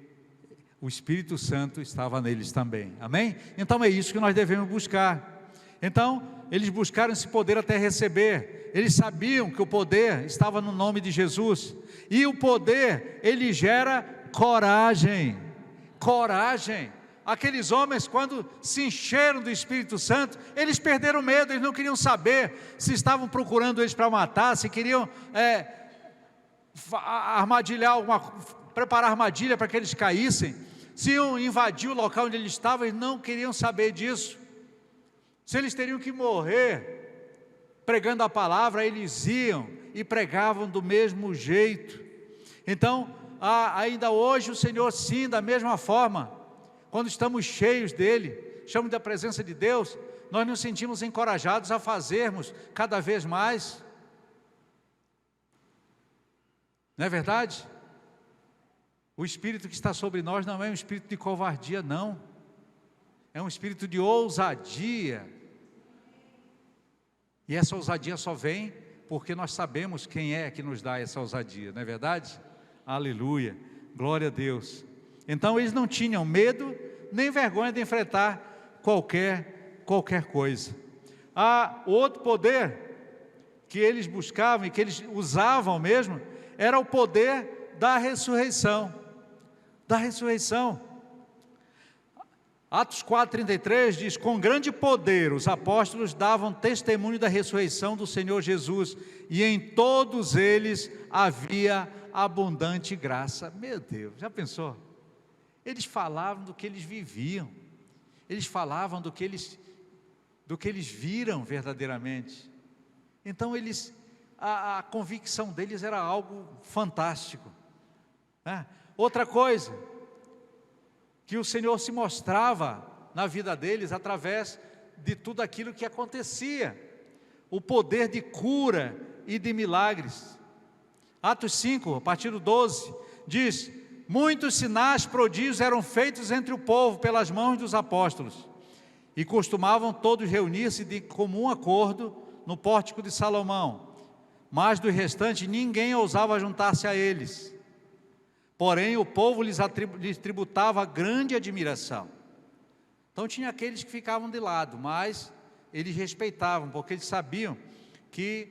o Espírito Santo estava neles também. Amém? Então é isso que nós devemos buscar. Então, eles buscaram esse poder até receber. Eles sabiam que o poder estava no nome de Jesus. E o poder, ele gera coragem. Coragem. Aqueles homens, quando se encheram do Espírito Santo, eles perderam medo, eles não queriam saber se estavam procurando eles para matar, se queriam preparar armadilha para que eles caíssem, se iam invadir o local onde eles estavam. Eles não queriam saber disso. Se eles teriam que morrer pregando a palavra, eles iam e pregavam do mesmo jeito. Então, ainda hoje o Senhor, sim, da mesma forma, quando estamos cheios dEle, cheios da presença de Deus, nós nos sentimos encorajados a fazermos cada vez mais. Não é verdade? O Espírito que está sobre nós não é um espírito de covardia, não. É um espírito de ousadia. E essa ousadia só vem porque nós sabemos quem é que nos dá essa ousadia, não é verdade? Aleluia, glória a Deus. Então eles não tinham medo nem vergonha de enfrentar qualquer coisa. Outro poder que eles buscavam e que eles usavam mesmo, era o poder da ressurreição. Da ressurreição. Atos 4,33 diz: com grande poder os apóstolos davam testemunho da ressurreição do Senhor Jesus, e em todos eles havia abundante graça. Meu Deus, já pensou? Eles falavam do que eles viviam, eles falavam do que eles viram verdadeiramente. Então a convicção deles era algo fantástico, né? Outra coisa, que o Senhor se mostrava na vida deles através de tudo aquilo que acontecia, o poder de cura e de milagres. Atos 5, a partir do 12, diz: muitos sinais, prodígios eram feitos entre o povo pelas mãos dos apóstolos, e costumavam todos reunir-se de comum acordo no pórtico de Salomão, mas do restante ninguém ousava juntar-se a eles. Porém o povo lhes tributava grande admiração. Então tinha aqueles que ficavam de lado, mas eles respeitavam, porque eles sabiam que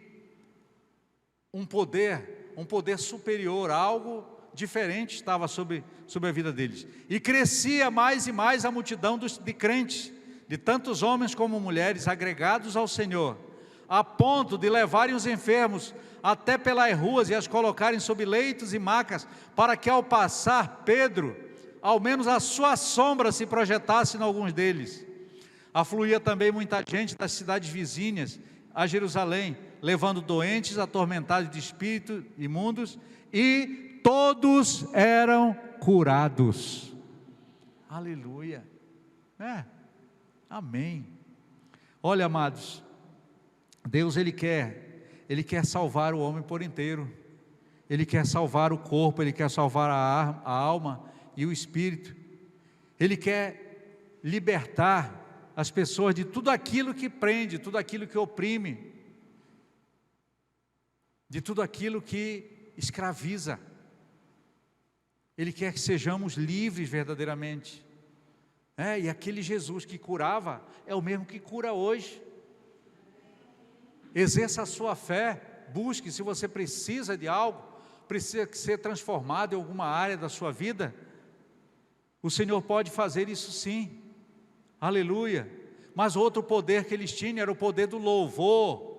um poder superior, algo diferente estava sobre a vida deles. E crescia mais e mais a multidão de crentes, de tantos homens como mulheres, agregados ao Senhor, a ponto de levarem os enfermos até pelas ruas e as colocarem sob leitos e macas, para que ao passar Pedro, ao menos a sua sombra se projetasse em alguns deles. Afluía também muita gente das cidades vizinhas a Jerusalém, levando doentes, atormentados de espírito imundos, e todos eram curados. Aleluia, amém. Olha, amados, Deus Ele quer salvar o homem por inteiro. Ele quer salvar o corpo, Ele quer salvar a alma e o espírito. Ele quer libertar as pessoas de tudo aquilo que prende, tudo aquilo que oprime, de tudo aquilo que escraviza. Ele quer que sejamos livres verdadeiramente. E aquele Jesus que curava é o mesmo que cura hoje. Exerça a sua fé, busque. Se você precisa de algo, precisa ser transformado em alguma área da sua vida, o Senhor pode fazer isso sim, aleluia. Mas outro poder que eles tinham era o poder do louvor,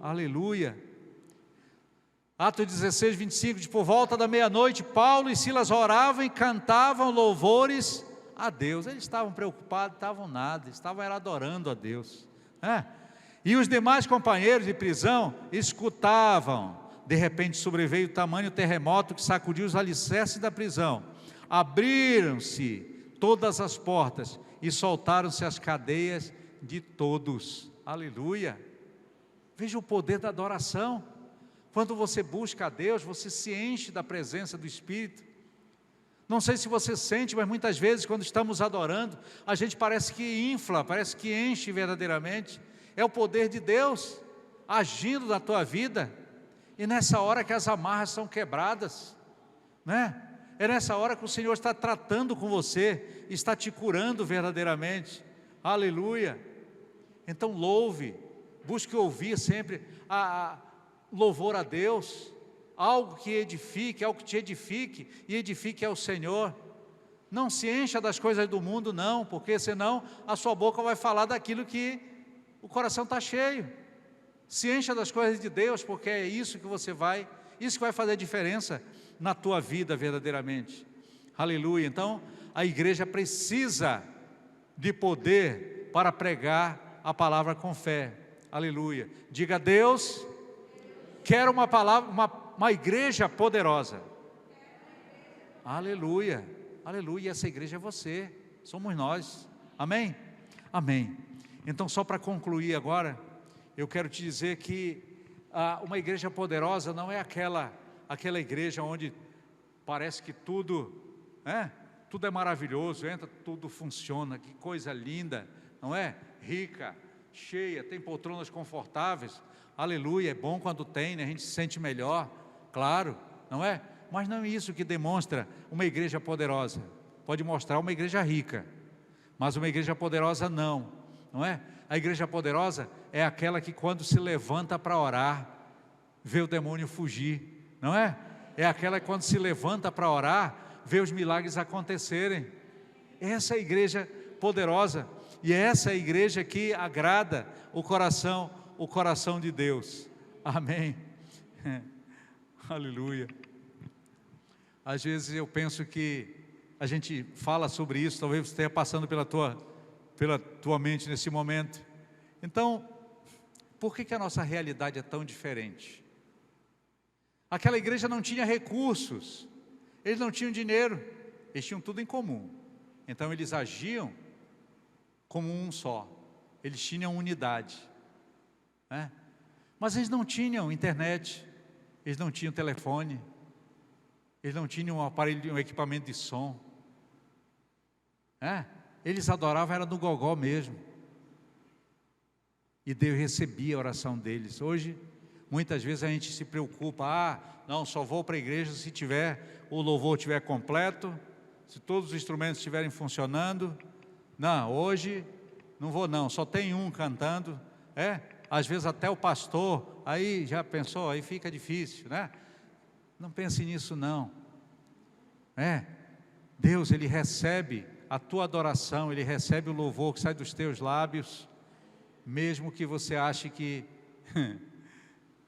aleluia. Atos 16, 25, diz: por volta da meia-noite, Paulo e Silas oravam e cantavam louvores a Deus. Eles estavam preocupados, estavam nada, estavam adorando a Deus, E os demais companheiros de prisão escutavam. De repente sobreveio tamanho terremoto que sacudiu os alicerces da prisão. Abriram-se todas as portas e soltaram-se as cadeias de todos. Aleluia. Veja o poder da adoração. Quando você busca a Deus, você se enche da presença do Espírito. Não sei se você sente, mas muitas vezes quando estamos adorando, a gente parece que infla, parece que enche verdadeiramente. É o poder de Deus agindo na tua vida. E nessa hora que as amarras são quebradas, É nessa hora que o Senhor está tratando com você, está te curando verdadeiramente. Aleluia. Então louve, busque ouvir sempre louvor a Deus, algo que edifique, algo que te edifique e edifique ao Senhor. Não se encha das coisas do mundo não, porque senão a sua boca vai falar daquilo que o coração está cheio. Se encha das coisas de Deus, porque é isso que isso que vai fazer diferença na tua vida verdadeiramente. Aleluia. Então a igreja precisa de poder para pregar a palavra com fé. Aleluia. Diga: Deus, quero uma palavra, uma igreja poderosa. Aleluia, aleluia. Essa igreja é você, somos nós. Amém? Amém. Então, só para concluir agora, eu quero te dizer que uma igreja poderosa não é aquela igreja onde parece que tudo é maravilhoso, entra, tudo funciona, que coisa linda, não é? Rica, cheia, tem poltronas confortáveis. Aleluia, é bom quando tem, né? A gente se sente melhor, claro, não é? Mas não é isso que demonstra uma igreja poderosa. Pode mostrar uma igreja rica, mas uma igreja poderosa não é? A igreja poderosa é aquela que quando se levanta para orar, vê o demônio fugir, não é? É aquela que quando se levanta para orar, vê os milagres acontecerem. Essa é a igreja poderosa, e essa é a igreja que agrada o coração de Deus. Amém. Aleluia. Às vezes eu penso que a gente fala sobre isso, talvez você esteja passando pela tua mente nesse momento. Então, por que a nossa realidade é tão diferente? Aquela igreja não tinha recursos, eles não tinham dinheiro, eles tinham tudo em comum. Então eles agiam como um só, eles tinham unidade, né? Mas eles não tinham internet, eles não tinham telefone, eles não tinham um equipamento de som, eles adoravam, era no gogó mesmo, e Deus recebia a oração deles. Hoje, muitas vezes a gente se preocupa, não, só vou para a igreja se o louvor estiver completo, se todos os instrumentos estiverem funcionando. Não, hoje não vou não, só tem um cantando, às vezes até o pastor, aí já pensou, aí fica difícil, né? Não pense nisso não, Deus, Ele recebe a tua adoração, Ele recebe o louvor que sai dos teus lábios, mesmo que você ache que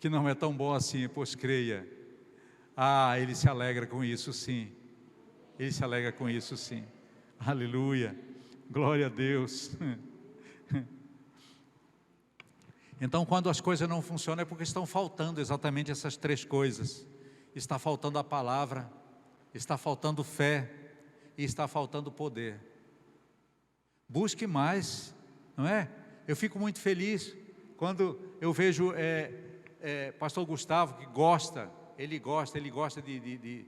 não é tão bom assim, pois creia, Ele se alegra com isso sim, Ele se alegra com isso sim, aleluia, glória a Deus. Então, quando as coisas não funcionam, é porque estão faltando exatamente essas três coisas. Está faltando a palavra, está faltando fé e está faltando poder. Busque mais, não é? Eu fico muito feliz quando eu vejo pastor Gustavo, que ele gosta de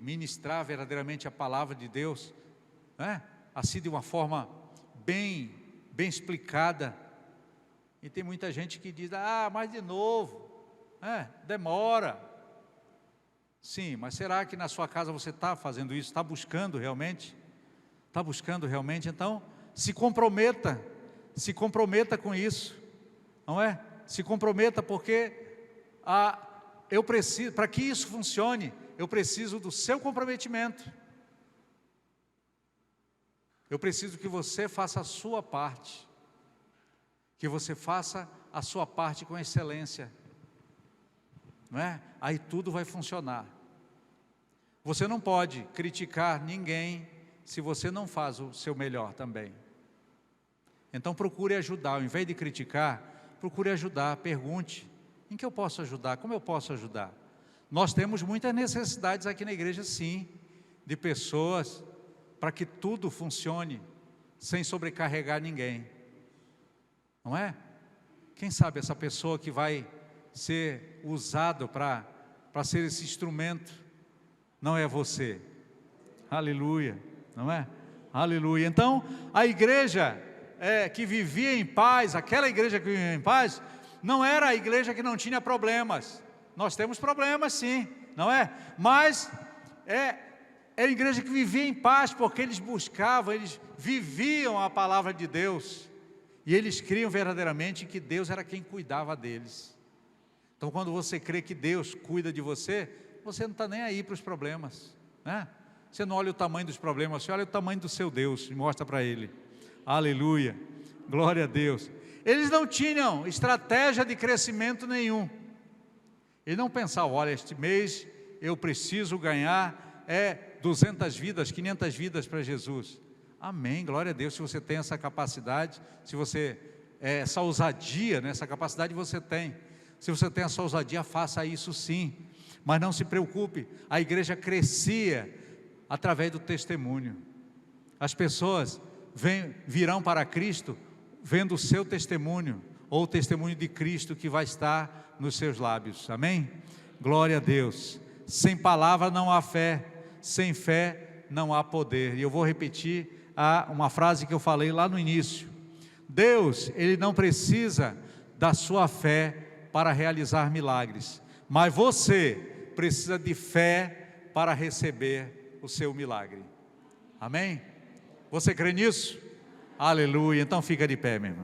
ministrar verdadeiramente a palavra de Deus, assim de uma forma bem explicada. E tem muita gente que diz, mas de novo, demora. Sim, mas será que na sua casa você está fazendo isso? Está buscando realmente? Está buscando realmente? Então, se comprometa com isso, não é? Se comprometa, porque eu preciso, para que isso funcione, eu preciso do seu comprometimento. Eu preciso que você faça a sua parte, que você faça a sua parte com excelência, não é? Aí tudo vai funcionar. Você não pode criticar ninguém se você não faz o seu melhor também. Então procure ajudar, ao invés de criticar, procure ajudar, pergunte, em que eu posso ajudar, como eu posso ajudar? Nós temos muitas necessidades aqui na igreja sim, de pessoas, para que tudo funcione, sem sobrecarregar ninguém, não é? Quem sabe essa pessoa que vai ser usado para ser esse instrumento, não é você, aleluia, não é? Aleluia. Então, a igreja que vivia em paz, aquela igreja que vivia em paz, não era a igreja que não tinha problemas. Nós temos problemas sim, não é? Mas era a igreja que vivia em paz, porque eles buscavam, eles viviam a palavra de Deus, e eles criam verdadeiramente que Deus era quem cuidava deles. Então, quando você crê que Deus cuida de você, você não está nem aí para os problemas, né? Você não olha o tamanho dos problemas, você olha o tamanho do seu Deus e mostra para Ele. Aleluia, glória a Deus. Eles não tinham estratégia de crescimento nenhum. Eles não pensavam, olha, este mês eu preciso ganhar 200 vidas, 500 vidas para Jesus. Amém, glória a Deus. Se você tem essa capacidade, se você, essa ousadia, né, essa capacidade você tem. Se você tem essa ousadia, faça isso sim. Mas não se preocupe, a igreja crescia através do testemunho. As pessoas virão para Cristo vendo o seu testemunho, ou o testemunho de Cristo que vai estar nos seus lábios. Amém? Glória a Deus. Sem palavra não há fé, sem fé não há poder. E eu vou repetir uma frase que eu falei lá no início. Deus, Ele não precisa da sua fé para realizar milagres, mas você precisa de fé para receber o seu milagre. Amém? Você crê nisso? Aleluia. Então fica de pé, meu irmão.